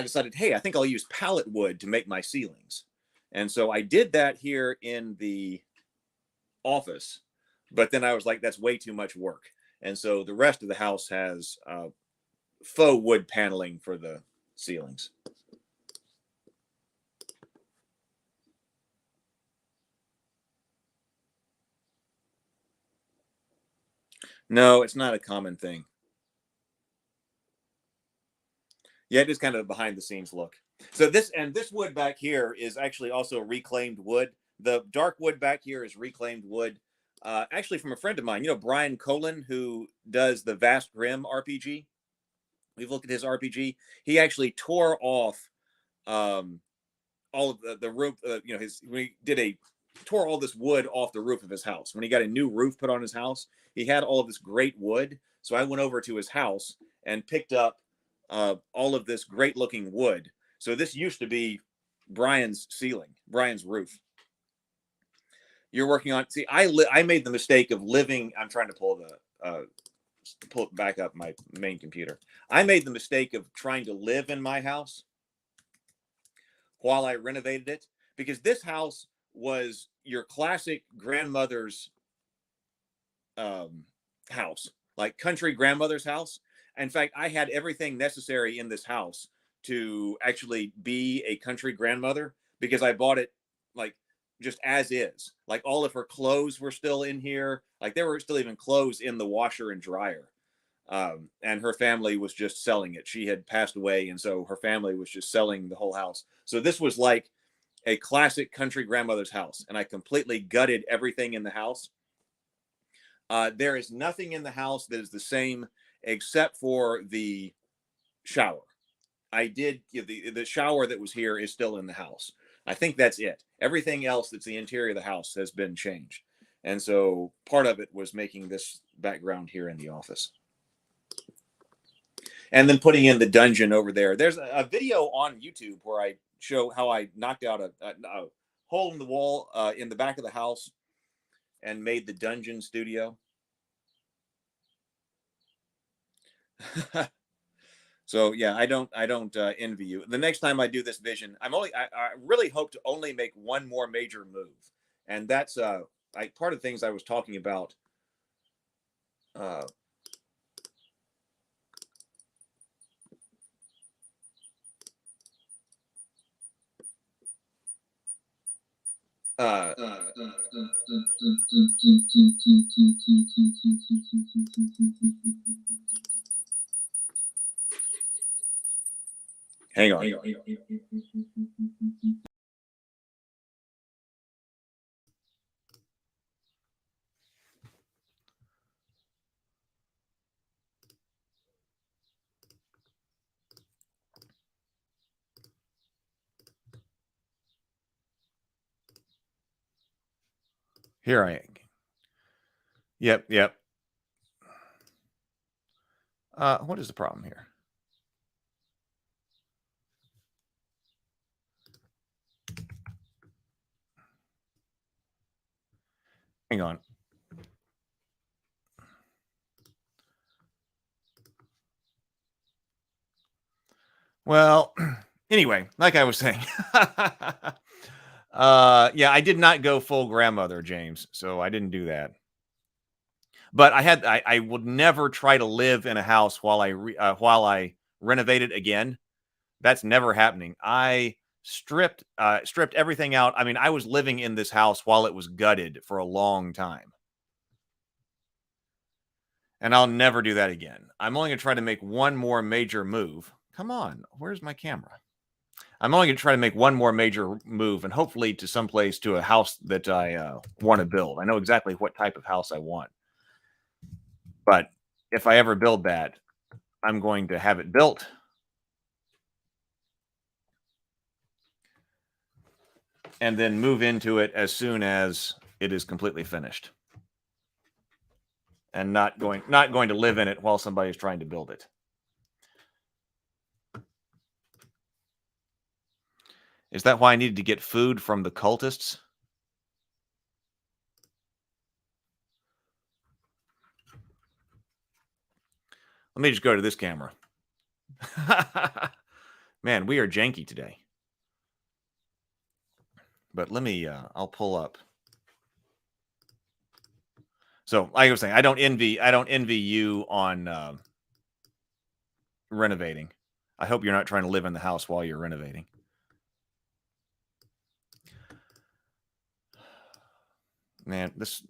decided, hey, I think I'll use pallet wood to make my ceilings. And so I did that here in the office, but then I was like, that's way too much work. And so the rest of the house has faux wood paneling for the ceilings. No, it's not a common thing. Yeah, it is kind of a behind the scenes look. So this wood back here is actually also reclaimed wood. The dark wood back here is reclaimed wood, actually from a friend of mine. You know, Brian Colin, who does the Vast Grim RPG. We've looked at his RPG. He actually tore off all of the roof. Tore all this wood off the roof of his house. When he got a new roof put on his house, he had all of this great wood. So I went over to his house and picked up all of this great looking wood. So this used to be Brian's ceiling, Brian's roof. You're working on, see, I made the mistake of living, I'm trying to pull it back up my main computer. I made the mistake of trying to live in my house while I renovated it, because this house was your classic grandmother's house, like country grandmother's house. In fact, I had everything necessary in this house to actually be a country grandmother because I bought it like just as is. Like all of her clothes were still in here. Like there were still even clothes in the washer and dryer. And her family was just selling it. She had passed away, and so her family was just selling the whole house. So this was like a classic country grandmother's house, and I completely gutted everything in the house. There is nothing in the house that is the same except for the shower. I did the shower that was here is still in the house. I think that's it. Everything else that's the interior of the house has been changed. And so part of it was making this background here in the office. And then putting in the dungeon over there. There's a video on YouTube where I show how I knocked out a hole in the wall in the back of the house and made the dungeon studio. So yeah, I don't envy you. The next time I do this vision, I really hope to only make one more major move, and that's part of the things I was talking about. Hang on. Here I am. Yep. What is the problem here? Hang on. Well, anyway, like I was saying, yeah, I did not go full grandmother, James, so I didn't do that. But I would never try to live in a house while I renovate it again. That's never happening. I stripped everything out. I mean, I was living in this house while it was gutted for a long time. And I'll never do that again. I'm only going to try to make one more major move. Come on, where's my camera? I'm only going to try to make one more major move, and hopefully to someplace, to a house that I want to build. I know exactly what type of house I want. But if I ever build that, I'm going to have it built. And then move into it as soon as it is completely finished. And not going to live in it while somebody is trying to build it. Is that why I needed to get food from the cultists? Let me just go to this camera. Man, we are janky today. But let me, I'll pull up. So, like I was saying, I don't envy you on renovating. I hope you're not trying to live in the house while you're renovating. Man, this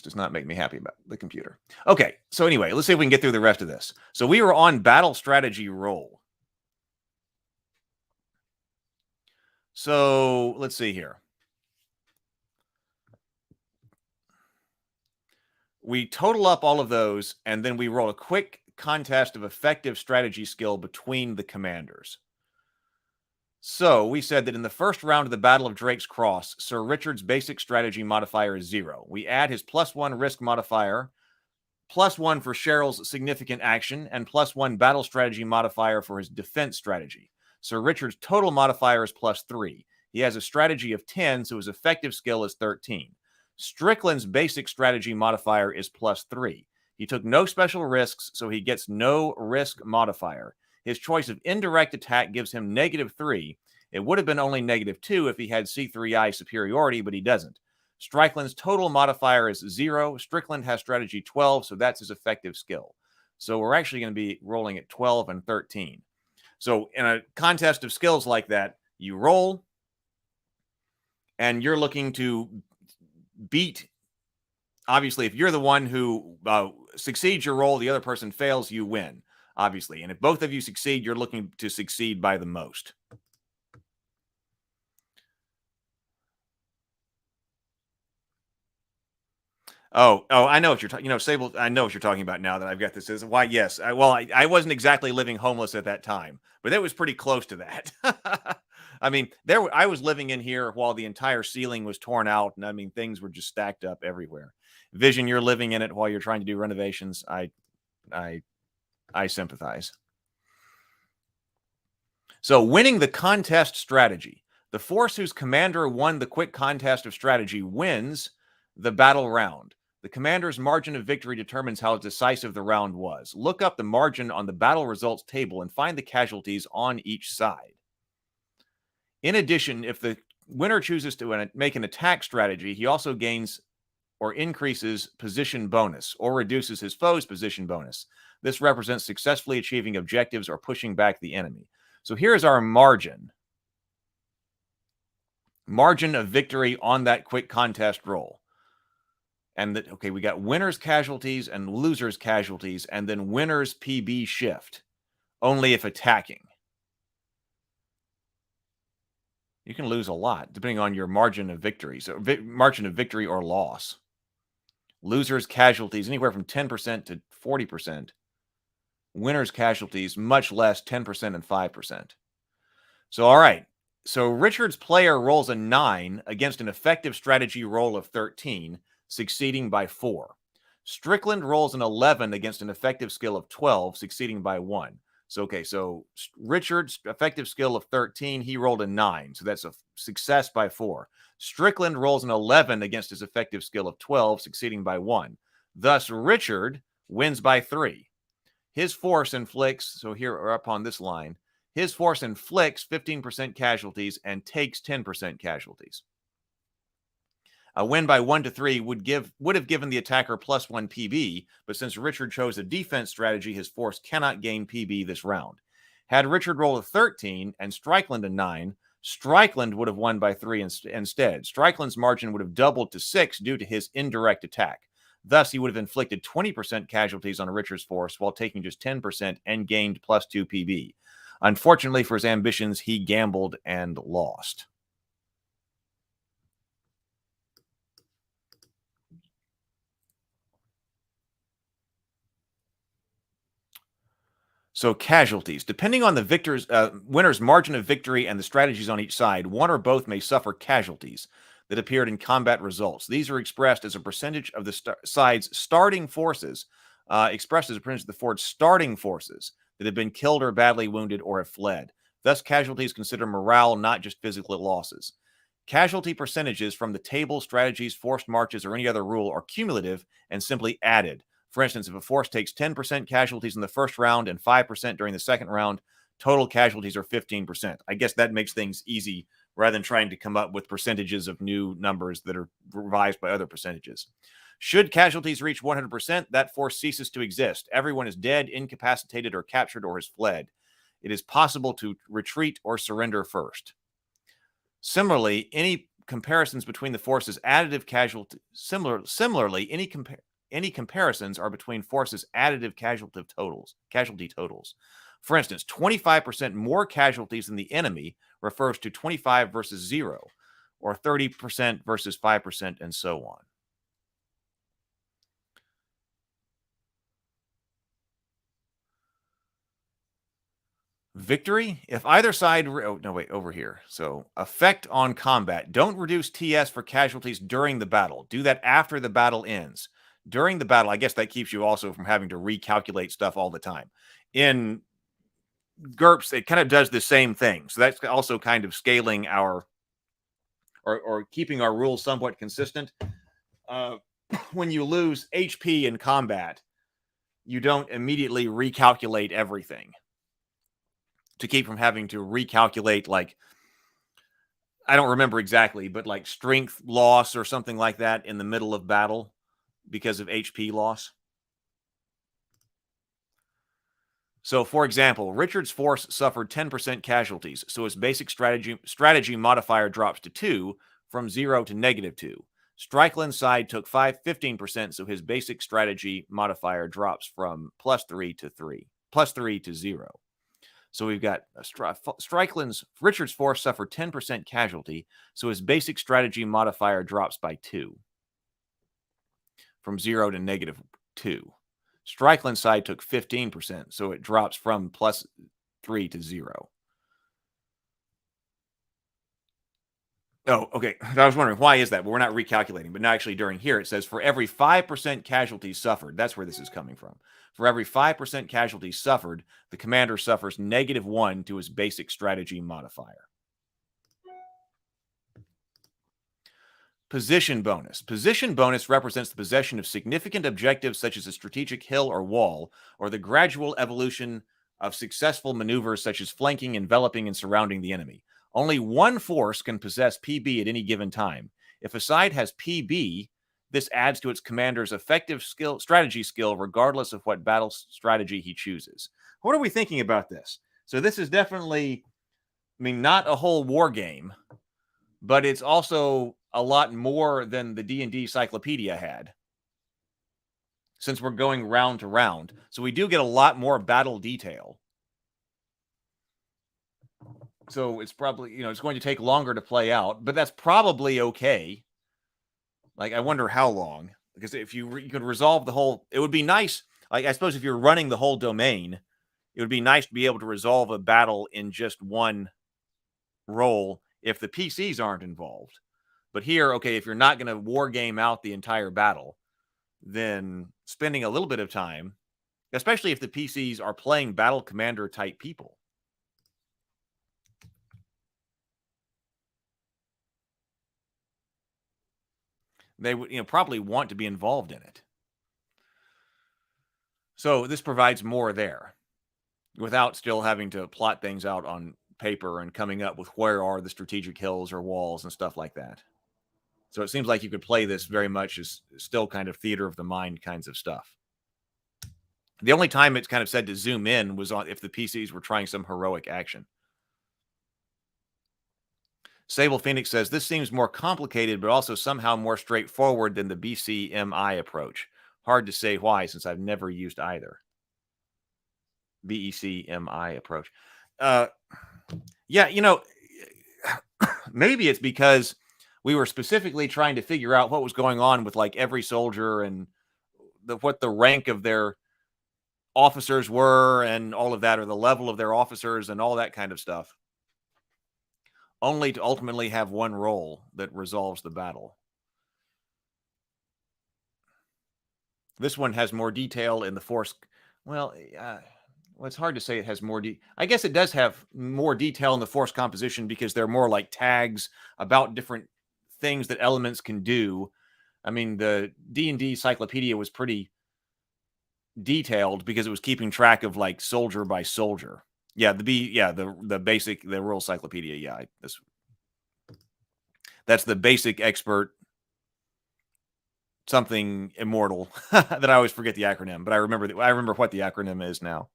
does not make me happy about the computer. Okay, so anyway, let's see if we can get through the rest of this. So we were on battle strategy roll. So let's see here. We total up all of those, and then we roll a quick contest of effective strategy skill between the commanders. So we said that in the first round of the Battle of Drake's Cross, Sir Richard's basic strategy modifier is 0. We add his +1 risk modifier, +1 for Cheryl's significant action, and +1 battle strategy modifier for his defense strategy. Sir Richard's total modifier is +3. He has a strategy of 10, so his effective skill is 13. Strickland's basic strategy modifier is +3. He took no special risks, so he gets no risk modifier. His choice of indirect attack gives him -3. It would have been only -2 if he had C3I superiority, but he doesn't. Strickland's total modifier is 0. Strickland has strategy 12, so that's his effective skill. So we're actually going to be rolling at 12 and 13. So in a contest of skills like that, you roll, and you're looking to beat. Obviously, if you're the one who succeeds your roll, the other person fails, you win, obviously. And if both of you succeed, you're looking to succeed by the most. Oh, I know what you're talking. Sable, I know what you're talking about now that I've got this. Is why? Yes. I wasn't exactly living homeless at that time, but it was pretty close to that. I mean, I was living in here while the entire ceiling was torn out, and I mean, things were just stacked up everywhere. Vision, you're living in it while you're trying to do renovations. I sympathize. So, winning the contest strategy. The force whose commander won the quick contest of strategy wins the battle round. The commander's margin of victory determines how decisive the round was. Look up the margin on the battle results table and find the casualties on each side. In addition, if the winner chooses to make an attack strategy, he also gains or increases position bonus or reduces his foe's position bonus. This represents successfully achieving objectives or pushing back the enemy. So here's our margin. margin of victory on that quick contest roll. And that, okay, we got winners casualties and losers casualties, and then winners PB shift, only if attacking. You can lose a lot depending on your margin of victory. So margin of victory or loss. Losers casualties anywhere from 10% to 40%. Winners casualties much less, 10% and 5%. So all right. So Richard's player rolls a 9 against an effective strategy roll of 13, succeeding by 4. Strickland rolls an 11 against an effective skill of 12, succeeding by 1. So, okay, so Richard's effective skill of 13, he rolled a 9. So that's a success by 4. Strickland rolls an 11 against his effective skill of 12, succeeding by 1. Thus, Richard wins by 3. His force inflicts, so here or up on this line, his force inflicts 15% casualties and takes 10% casualties. A win by 1 to 3 would have given the attacker +1 PB, but since Richard chose a defense strategy, his force cannot gain PB this round. Had Richard rolled a 13 and Strickland a 9, Strickland would have won by 3 instead. Strickland's margin would have doubled to 6 due to his indirect attack. Thus, he would have inflicted 20% casualties on Richard's force while taking just 10% and gained +2 PB. Unfortunately for his ambitions, he gambled and lost. So casualties. Depending on the winner's margin of victory and the strategies on each side, one or both may suffer casualties that appeared in combat results. These are expressed as a percentage of the side's starting forces, expressed as a percentage of the forward's starting forces that have been killed or badly wounded or have fled. Thus, casualties consider morale, not just physical losses. Casualty percentages from the table, strategies, forced marches, or any other rule are cumulative and simply added. For instance, if a force takes 10% casualties in the first round and 5% during the second round, total casualties are 15%. I guess that makes things easy rather than trying to come up with percentages of new numbers that are revised by other percentages. Should casualties reach 100%, that force ceases to exist. Everyone is dead, incapacitated, or captured, or has fled. It is possible to retreat or surrender first. Similarly, any comparisons between the forces' additive casualty any comparisons are between forces' additive casualty totals. For instance, 25% more casualties than the enemy refers to 25 versus 0, or 30% versus 5%, and so on. Victory, if either side, over here. So, effect on combat. Don't reduce TS for casualties during the battle. Do that after the battle ends. During the battle, I guess that keeps you also from having to recalculate stuff all the time. In GURPS, it kind of does the same thing. So that's also kind of scaling our, or keeping our rules somewhat consistent. When you lose HP in combat, you don't immediately recalculate everything to keep from having to recalculate, like, I don't remember exactly, but like strength loss or something like that in the middle of battle because of HP loss. So, for example, Richard's force suffered 10% casualties, so his basic strategy modifier drops to 2 from 0 to -2. Strickland's side took 15%, so his basic strategy modifier drops from +3 to 0. So we've got Richard's force suffered 10% casualty, so his basic strategy modifier drops by 2 from 0 to -2. Strickland's side took 15%, so it drops from +3 to 0. Oh, okay. I was wondering, why is that? Well, we're not recalculating, but now actually during here, it says for every 5% casualties suffered, that's where this is coming from. For every 5% casualties suffered, the commander suffers -1 to his basic strategy modifier. Position bonus. Position bonus represents the possession of significant objectives such as a strategic hill or wall, or the gradual evolution of successful maneuvers such as flanking, enveloping, and surrounding the enemy. Only one force can possess PB at any given time. If a side has PB, this adds to its commander's effective strategy skill, regardless of what battle strategy he chooses. What are we thinking about this? So this is definitely, I mean, not a whole war game, but it's also a lot more than the D&D Cyclopedia had, since we're going round to round. So we do get a lot more battle detail. So it's probably, it's going to take longer to play out, but that's probably okay. Like, I wonder how long, because if you could resolve the whole, it would be nice. Like, I suppose if you're running the whole domain, it would be nice to be able to resolve a battle in just one roll if the PCs aren't involved. But here, okay, if you're not going to war game out the entire battle, then spending a little bit of time, especially if the PCs are playing battle commander type people. They would, probably want to be involved in it. So this provides more there without still having to plot things out on paper and coming up with where are the strategic hills or walls and stuff like that. So it seems like you could play this very much as still kind of theater of the mind kinds of stuff. The only time it's kind of said to zoom in was on if the PCs were trying some heroic action. Sable Phoenix says, this seems more complicated, but also somehow more straightforward than the BCMI approach. Hard to say why, since I've never used either. BECMI approach. Yeah, maybe it's because we were specifically trying to figure out what was going on with like every soldier and what the rank of their officers were and all of that, or the level of their officers and all that kind of stuff, only to ultimately have one role that resolves the battle. This one has more detail in the force. Well, it's hard to say it has more. I guess it does have more detail in the force composition because they're more like tags about different things that elements can do. I mean, the D&D Cyclopedia was pretty detailed because it was keeping track of like soldier by soldier. Yeah, the basic, the rural cyclopedia. Yeah, that's the basic expert something immortal that I always forget the acronym, but I remember what the acronym is now.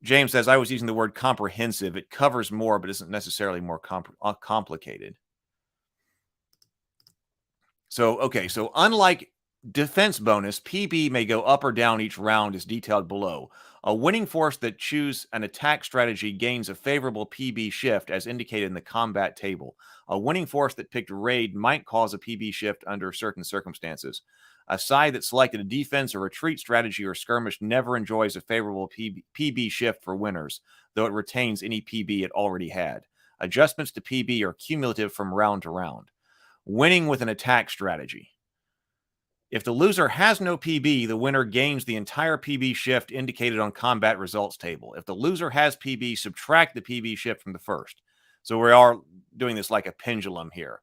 James says, I was using the word comprehensive. It covers more, but isn't necessarily more complicated. So, okay, so unlike defense bonus, PB may go up or down each round as detailed below. A winning force that chooses an attack strategy gains a favorable PB shift as indicated in the combat table. A winning force that picked raid might cause a PB shift under certain circumstances. A side that selected a defense or retreat strategy or skirmish never enjoys a favorable PB shift for winners, though it retains any PB it already had. Adjustments to PB are cumulative from round to round. Winning with an attack strategy. If the loser has no PB, the winner gains the entire PB shift indicated on combat results table. If the loser has PB, subtract the PB shift from the first. So we are doing this like a pendulum here.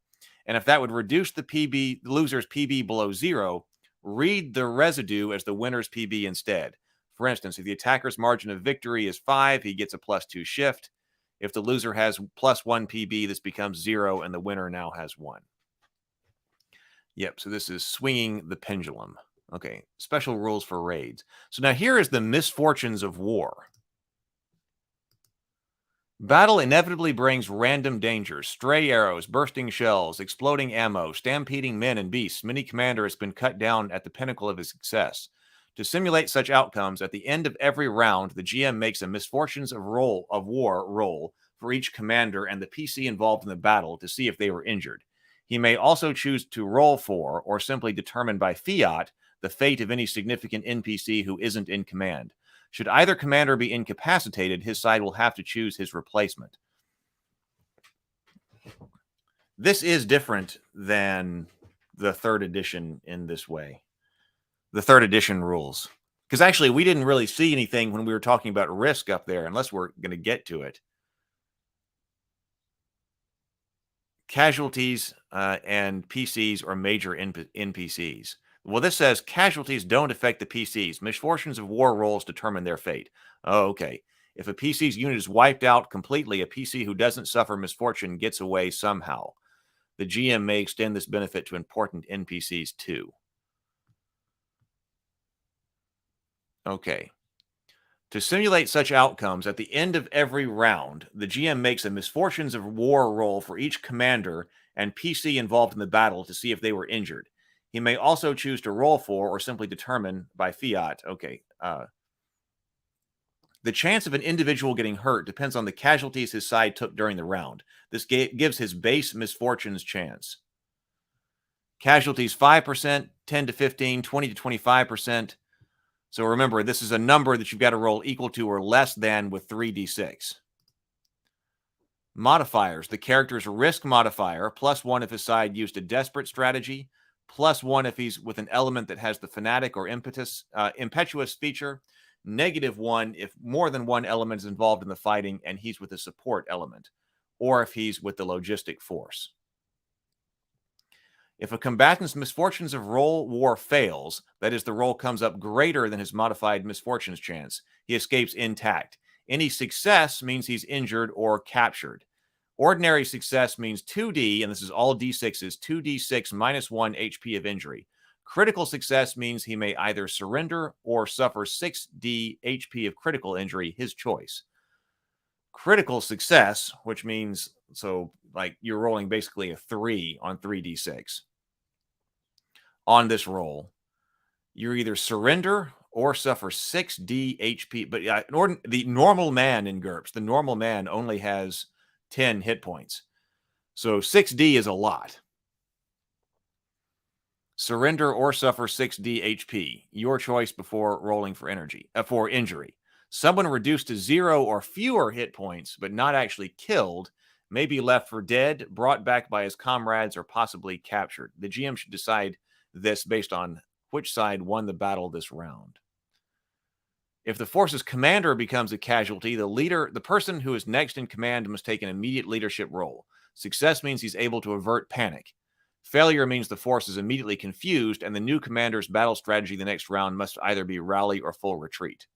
And if that would reduce the loser's PB below 0, read the residue as the winner's PB instead. For instance, if the attacker's margin of victory is 5, he gets a +2 shift. If the loser has +1 PB, this becomes 0, and the winner now has 1. Yep, so this is swinging the pendulum. Okay, special rules for raids. So now here is the misfortunes of war. Battle inevitably brings random dangers, stray arrows, bursting shells, exploding ammo, stampeding men and beasts. Many commander has been cut down at the pinnacle of his success. To simulate such outcomes, at the end of every round, the GM makes a misfortunes of war roll for each commander and the PC involved in the battle to see if they were injured. He may also choose to roll for, or simply determine by fiat, the fate of any significant NPC who isn't in command. Should either commander be incapacitated, his side will have to choose his replacement. This is different than the 3rd edition in this way. The 3rd edition rules. Because actually, we didn't really see anything when we were talking about risk up there, unless we're going to get to it. Casualties and PCs are major NPCs. Well, this says casualties don't affect the PCs. Misfortunes of war rolls determine their fate. Oh, okay. If a PC's unit is wiped out completely, a PC who doesn't suffer misfortune gets away somehow. The GM may extend this benefit to important NPCs too. Okay. To simulate such outcomes, at the end of every round, the GM makes a Misfortunes of War roll for each commander and PC involved in the battle to see if they were injured. He may also choose to roll for or simply determine by fiat. Okay. The chance of an individual getting hurt depends on the casualties his side took during the round. This gives his base misfortunes chance. Casualties 5%, 10 to 15, 20 to 25%. So remember, this is a number that you've got to roll equal to or less than with 3d6. Modifiers. The character's risk modifier, +1 if his side used a desperate strategy, +1 if he's with an element that has the fanatic or impetuous feature, -1 if more than one element is involved in the fighting and he's with a support element, or if he's with the logistic force. If a combatant's Misfortunes of War fails, that is, the roll comes up greater than his modified misfortunes chance, he escapes intact. Any success means he's injured or captured. Ordinary success means 2d, and this is all d6s, 2d6 -1 HP of injury. Critical success means he may either surrender or suffer 6d HP of critical injury, his choice. Critical success, which means, so like you're rolling basically a 3 on 3d6. On this roll, you either surrender or suffer 6d HP. But the normal man in GURPS, the normal man only has 10 hit points. So 6d is a lot. Surrender or suffer 6d HP. Your choice before rolling for injury. Someone reduced to 0 or fewer hit points, but not actually killed, may be left for dead, brought back by his comrades, or possibly captured. The GM should decide this based on which side won the battle this round. If the force's commander becomes a casualty, the person who is next in command must take an immediate leadership role. Success means he's able to avert panic. Failure means the force is immediately confused, and the new commander's battle strategy the next round must either be rally or full retreat.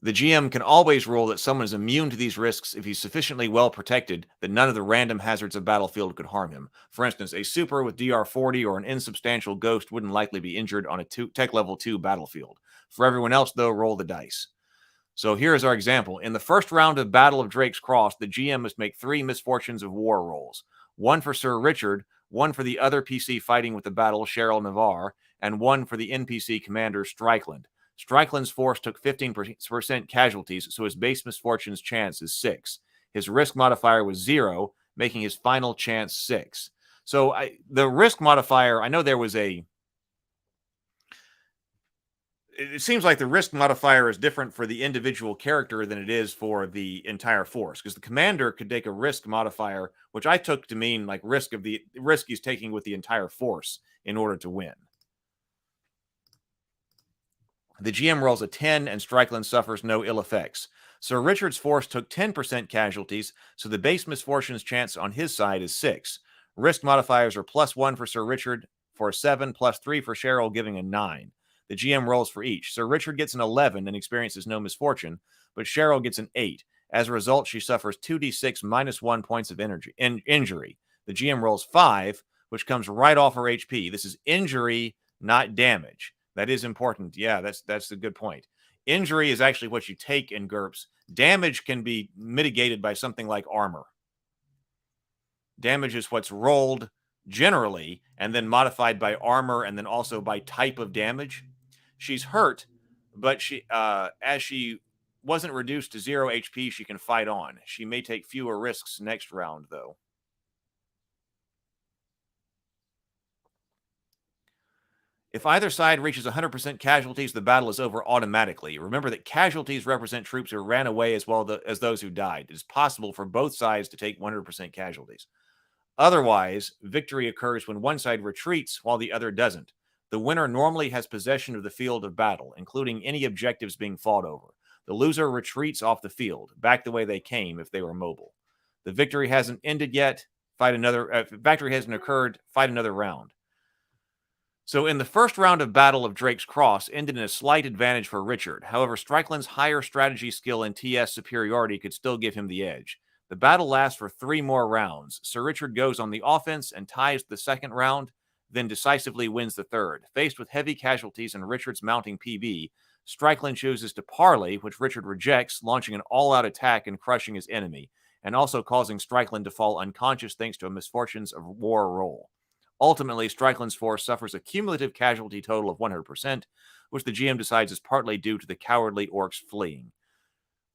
The GM can always rule that someone is immune to these risks if he's sufficiently well protected that none of the random hazards of battlefield could harm him. For instance, a super with DR40 or an insubstantial ghost wouldn't likely be injured on a tech level 2 battlefield. For everyone else, though, roll the dice. So here's our example. In the first round of Battle of Drake's Cross, the GM must make 3 Misfortunes of War rolls. 1 for Sir Richard, 1 for the other PC fighting with the battle, Cheryl Navarre, and 1 for the NPC commander, Strickland. Strickland's force took 15% casualties, so his base misfortunes chance is 6. His risk modifier was 0, making his final chance 6. So the risk modifier, I know there was it seems like the risk modifier is different for the individual character than it is for the entire force, because the commander could take a risk modifier, which I took to mean like risk he's taking with the entire force in order to win. The GM rolls a 10 and Strickland suffers no ill effects. Sir Richard's force took 10% casualties, so the base misfortunes chance on his side is 6. Risk modifiers are +1 for Sir Richard for a 7, +3 for Cheryl, giving a 9. The GM rolls for each. Sir Richard gets an 11 and experiences no misfortune, but Cheryl gets an 8. As a result, she suffers 2d6 -1 points of injury. The GM rolls 5, which comes right off her HP. This is injury, not damage. That is important. Yeah, that's a good point. Injury is actually what you take in GURPS. Damage can be mitigated by something like armor. Damage is what's rolled generally and then modified by armor and then also by type of damage. She's hurt, but as she wasn't reduced to 0 HP, she can fight on. She may take fewer risks next round, though. If either side reaches 100% casualties, the battle is over automatically. Remember that casualties represent troops who ran away as well as those who died. It is possible for both sides to take 100% casualties. Otherwise, victory occurs when one side retreats while the other doesn't. The winner normally has possession of the field of battle, including any objectives being fought over. The loser retreats off the field, back the way they came if they were mobile. The victory hasn't ended yet. Victory hasn't occurred. Fight another round. So in the first round of Battle of Drake's Cross ended in a slight advantage for Richard. However, Strickland's higher strategy skill and TS superiority could still give him the edge. The battle lasts for 3 more rounds. Sir Richard goes on the offense and ties the second round. then decisively wins the third. Faced with heavy casualties and Richard's mounting PB, Strickland chooses to parley, which Richard rejects, launching an all-out attack and crushing his enemy, and also causing Strickland to fall unconscious thanks to a misfortunes of war roll. Ultimately, Strickland's force suffers a cumulative casualty total of 100%, which the GM decides is partly due to the cowardly orcs fleeing.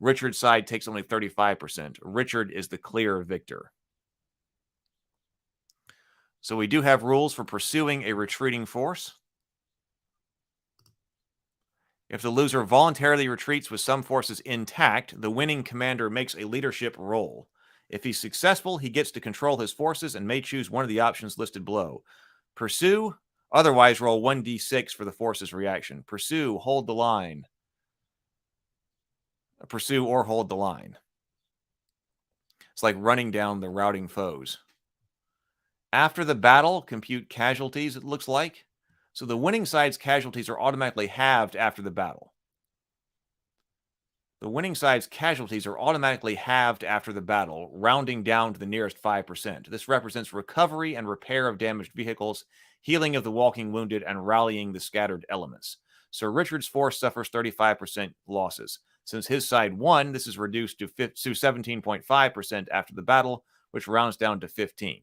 Richard's side takes only 35%. Richard is the clear victor. So we do have rules for pursuing a retreating force. If the loser voluntarily retreats with some forces intact, the winning commander makes a leadership roll. If he's successful, he gets to control his forces and may choose one of the options listed below. Pursue, otherwise roll 1d6 for the force's reaction. Pursue, hold the line. Pursue or hold the line. It's like running down the routing foes. After the battle, compute casualties, it looks like. So the winning side's casualties are automatically halved after the battle. The winning side's casualties are automatically halved after the battle, rounding down to the nearest 5%. This represents recovery and repair of damaged vehicles, healing of the walking wounded, and rallying the scattered elements. Sir Richard's force suffers 35% losses. Since his side won, this is reduced to 17.5% after the battle, which rounds down to 15.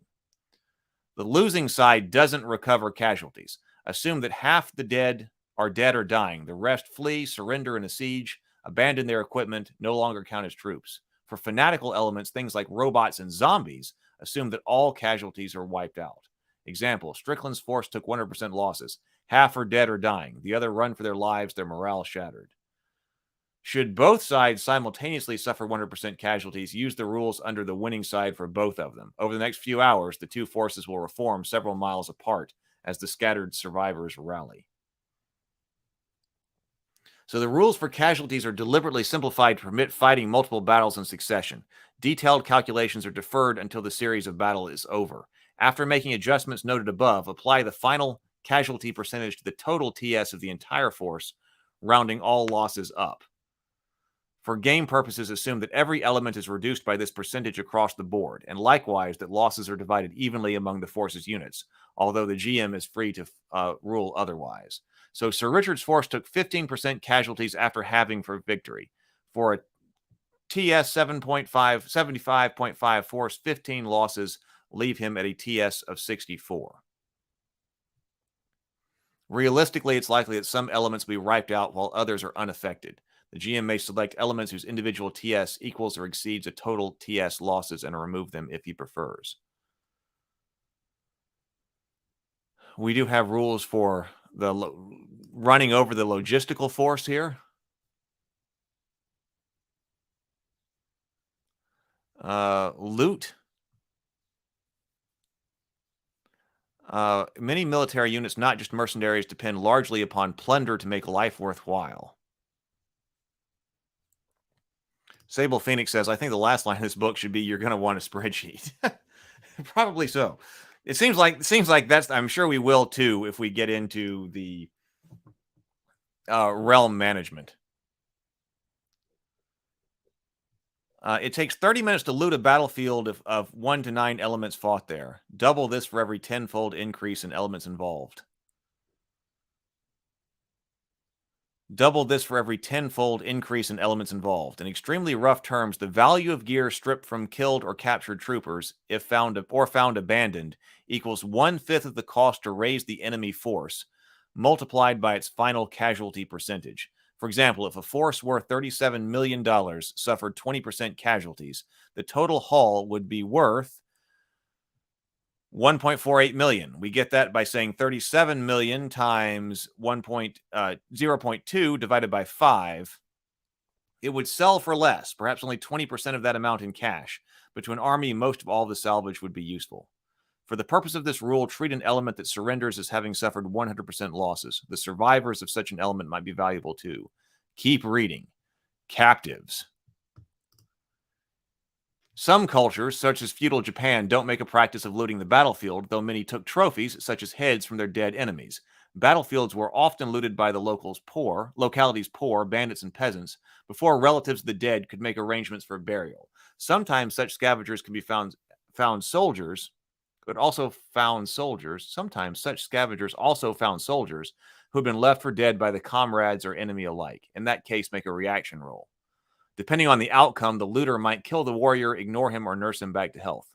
The losing side doesn't recover casualties. Assume that half the dead are dead or dying. The rest flee, surrender in a siege, abandon their equipment, no longer count as troops. For fanatical elements, things like robots and zombies, assume that all casualties are wiped out. Example, Strickland's force took 100% losses. Half are dead or dying. The other run for their lives, their morale shattered. Should both sides simultaneously suffer 100% casualties, use the rules under the winning side for both of them. Over the next few hours, the two forces will reform several miles apart as the scattered survivors rally. So the rules for casualties are deliberately simplified to permit fighting multiple battles in succession. Detailed calculations are deferred until the series of battle is over. After making adjustments noted above, apply the final casualty percentage to the total TS of the entire force, rounding all losses up. For game purposes, assume that every element is reduced by this percentage across the board, and likewise that losses are divided evenly among the force's units, although the GM is free to rule otherwise. So Sir Richard's force took 15% casualties after halving for victory. For a TS 75.5 force, 15 losses leave him at a TS of 64. Realistically, it's likely that some elements will be wiped out while others are unaffected. The GM may select elements whose individual TS equals or exceeds a total TS losses and remove them if he prefers. We do have rules for the running over the logistical force here. Loot. Many military units, not just mercenaries, depend largely upon plunder to make life worthwhile. Sable Phoenix says, I think the last line of this book should be, you're going to want a spreadsheet. Probably so. It seems like that's, I'm sure we will too, if we get into the realm management. It takes 30 minutes to loot a battlefield of 1 to 9 elements fought there. Double this for every 10-fold increase in elements involved. Double this for every 10-fold increase in elements involved. In extremely rough terms, the value of gear stripped from killed or captured troopers, if found abandoned, equals 1/5 of the cost to raise the enemy force, multiplied by its final casualty percentage. For example, if a force worth $37 million suffered 20% casualties, the total haul would be worth $1.48 million. We get that by saying 37 million times 0.2 divided by 5. It would sell for less, perhaps only 20% of that amount in cash, but to an army, most of all the salvage would be useful. For the purpose of this rule, treat an element that surrenders as having suffered 100% losses. The survivors of such an element might be valuable too. Keep reading. Captives. Some cultures, such as feudal Japan, don't make a practice of looting the battlefield, though many took trophies, such as heads from their dead enemies. Battlefields were often looted by the locality's poor, bandits and peasants, before relatives of the dead could make arrangements for burial. Sometimes such scavengers can be found soldiers but also found soldiers. Sometimes such scavengers also found soldiers who had been left for dead by the comrades or enemy alike. In that case, make a reaction roll. Depending on the outcome, the looter might kill the warrior, ignore him, or nurse him back to health.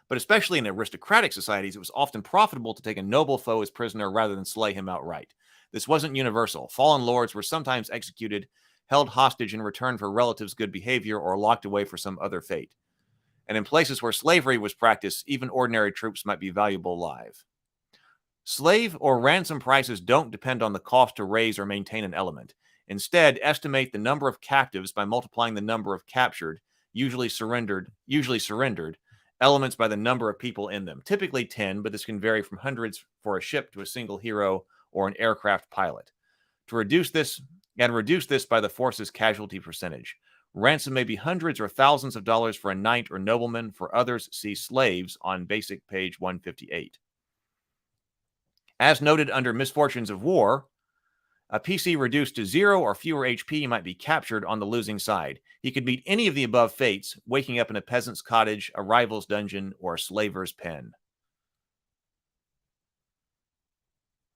But especially in aristocratic societies, it was often profitable to take a noble foe as prisoner rather than slay him outright. This wasn't universal. Fallen lords were sometimes executed, held hostage in return for relatives' good behavior, or locked away for some other fate. And in places where slavery was practiced, even ordinary troops might be valuable alive. Slave or ransom prices don't depend on the cost to raise or maintain an element. Instead, estimate the number of captives by multiplying the number of captured, usually surrendered elements by the number of people in them. Typically 10, but this can vary from hundreds for a ship to a single hero or an aircraft pilot. To reduce this by the force's casualty percentage. Ransom may be hundreds or thousands of dollars for a knight or nobleman. For others, see slaves on basic page 158. As noted under Misfortunes of War, a PC reduced to 0 or fewer HP might be captured on the losing side. He could meet any of the above fates, waking up in a peasant's cottage, a rival's dungeon, or a slaver's pen.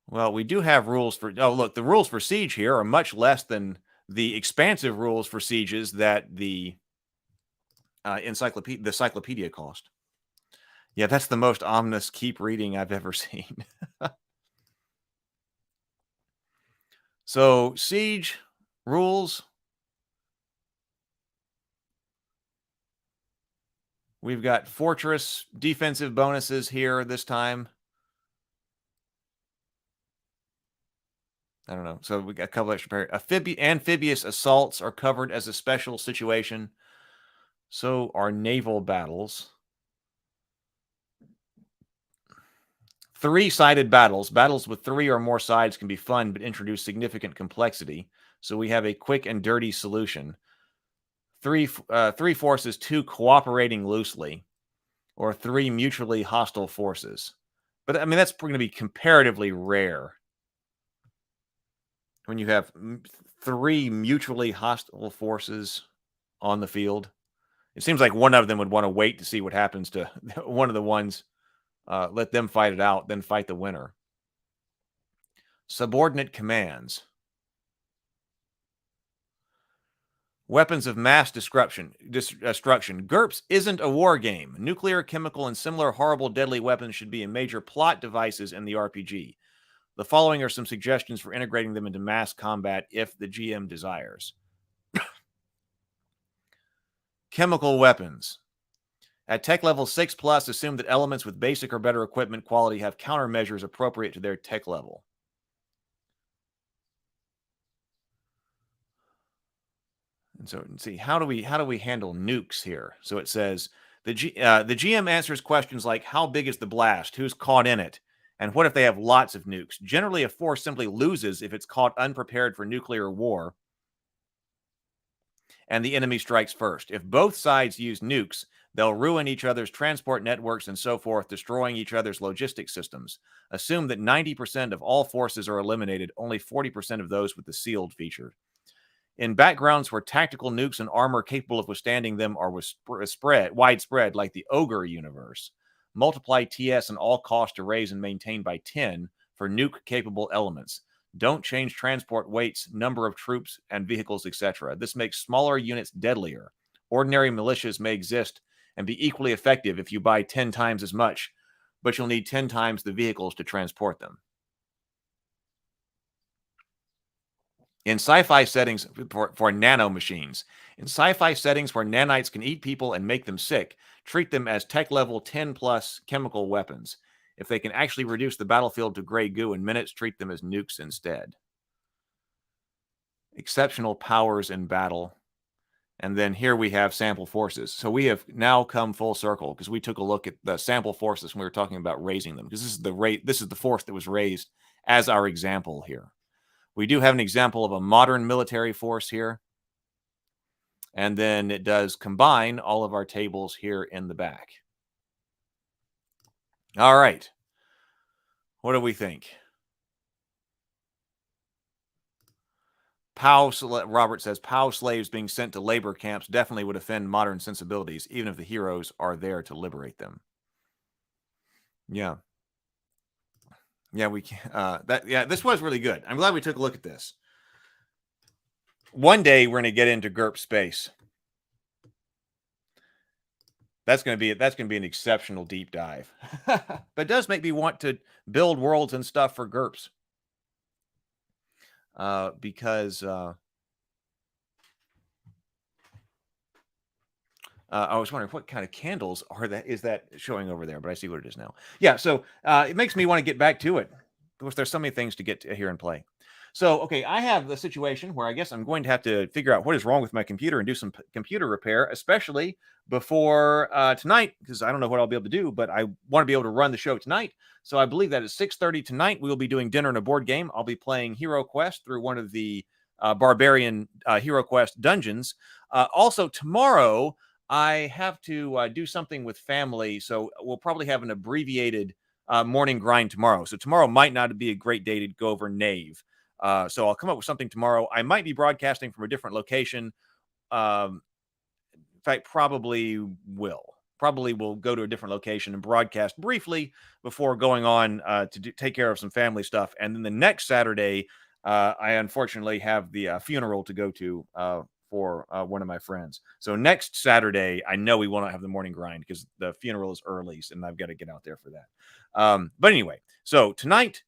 Well, we do have rules for... Oh, look, the rules for siege here are much less than the expansive rules for sieges that the encyclopedia cost. Yeah, that's the most ominous keep reading I've ever seen. So, siege rules. We've got fortress defensive bonuses here this time. I don't know. So we got a couple extra amphibious assaults are covered as a special situation. So are naval battles. Three-sided battles. Battles with 3 or more sides can be fun, but introduce significant complexity. So we have a quick and dirty solution. Three forces, 2 cooperating loosely, or 3 mutually hostile forces. But I mean, that's going to be comparatively rare. When you have 3 mutually hostile forces on the field, it seems like one of them would want to wait to see what happens to one of the ones. Let them fight it out, then fight the winner. Subordinate commands. Weapons of mass destruction. GURPS isn't a war game. Nuclear, chemical, and similar horrible, deadly weapons should be major plot devices in the RPG. The following are some suggestions for integrating them into mass combat if the GM desires. Chemical weapons. At tech level 6+, assume that elements with basic or better equipment quality have countermeasures appropriate to their tech level. And so, let's see, how do we handle nukes here? So it says the GM answers questions like how big is the blast, who's caught in it, and what if they have lots of nukes? Generally, a force simply loses if it's caught unprepared for nuclear war, and the enemy strikes first. If both sides use nukes, they'll ruin each other's transport networks and so forth, destroying each other's logistics systems. Assume that 90% of all forces are eliminated, only 40% of those with the sealed feature. In backgrounds where tactical nukes and armor capable of withstanding them are widespread, like the Ogre universe, multiply TS and all costs to raise and maintain by 10 for nuke-capable elements. Don't change transport weights, number of troops and vehicles, etc. This makes smaller units deadlier. Ordinary militias may exist and be equally effective if you buy 10 times as much, but you'll need 10 times the vehicles to transport them. In sci-fi settings for nanomachines, in sci-fi settings where nanites can eat people and make them sick, treat them as tech level 10+ chemical weapons. If they can actually reduce the battlefield to gray goo in minutes, treat them as nukes instead. Exceptional powers in battle. And then here we have sample forces. So we have now come full circle because we took a look at the sample forces when we were talking about raising them, because this is the force that was raised as our example here. We do have an example of a modern military force here. And then it does combine all of our tables here in the back. All right. What do we think? Robert says, POW slaves being sent to labor camps definitely would offend modern sensibilities, even if the heroes are there to liberate them. Yeah. Yeah, we can. This was really good. I'm glad we took a look at this. One day we're going to get into GURPS space. That's going to be an exceptional deep dive. But it does make me want to build worlds and stuff for GURPS. Because I was wondering what kind of candles is that showing over there, but I see what it is now. Yeah, so it makes me want to get back to it. Of course, there's so many things to get to here and play. So, okay, I have the situation where I guess I'm going to have to figure out what is wrong with my computer and do some computer repair, especially before tonight, because I don't know what I'll be able to do, but I want to be able to run the show tonight. So I believe that at 6:30 tonight, we will be doing dinner and a board game. I'll be playing Hero Quest through one of the Barbarian Hero Quest dungeons. Also, tomorrow, I have to do something with family, so we'll probably have an abbreviated morning grind tomorrow. So tomorrow might not be a great day to go over Knave. So I'll come up with something tomorrow. I might be broadcasting from a different location. In fact, probably will go to a different location and broadcast briefly before going on to take care of some family stuff. And then the next Saturday, I unfortunately have the funeral to go to for one of my friends. So next Saturday, I know we will not have the morning grind because the funeral is early and I've got to get out there for that. But anyway, so tonight,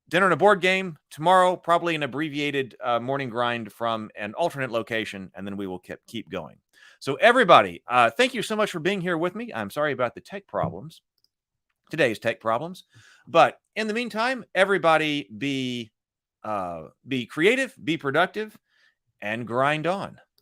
dinner and a board game. Tomorrow, probably an abbreviated morning grind from an alternate location, and then we will keep going. So everybody, thank you so much for being here with me. I'm sorry about the tech problems, today's tech problems. But in the meantime, everybody be creative, be productive, and grind on.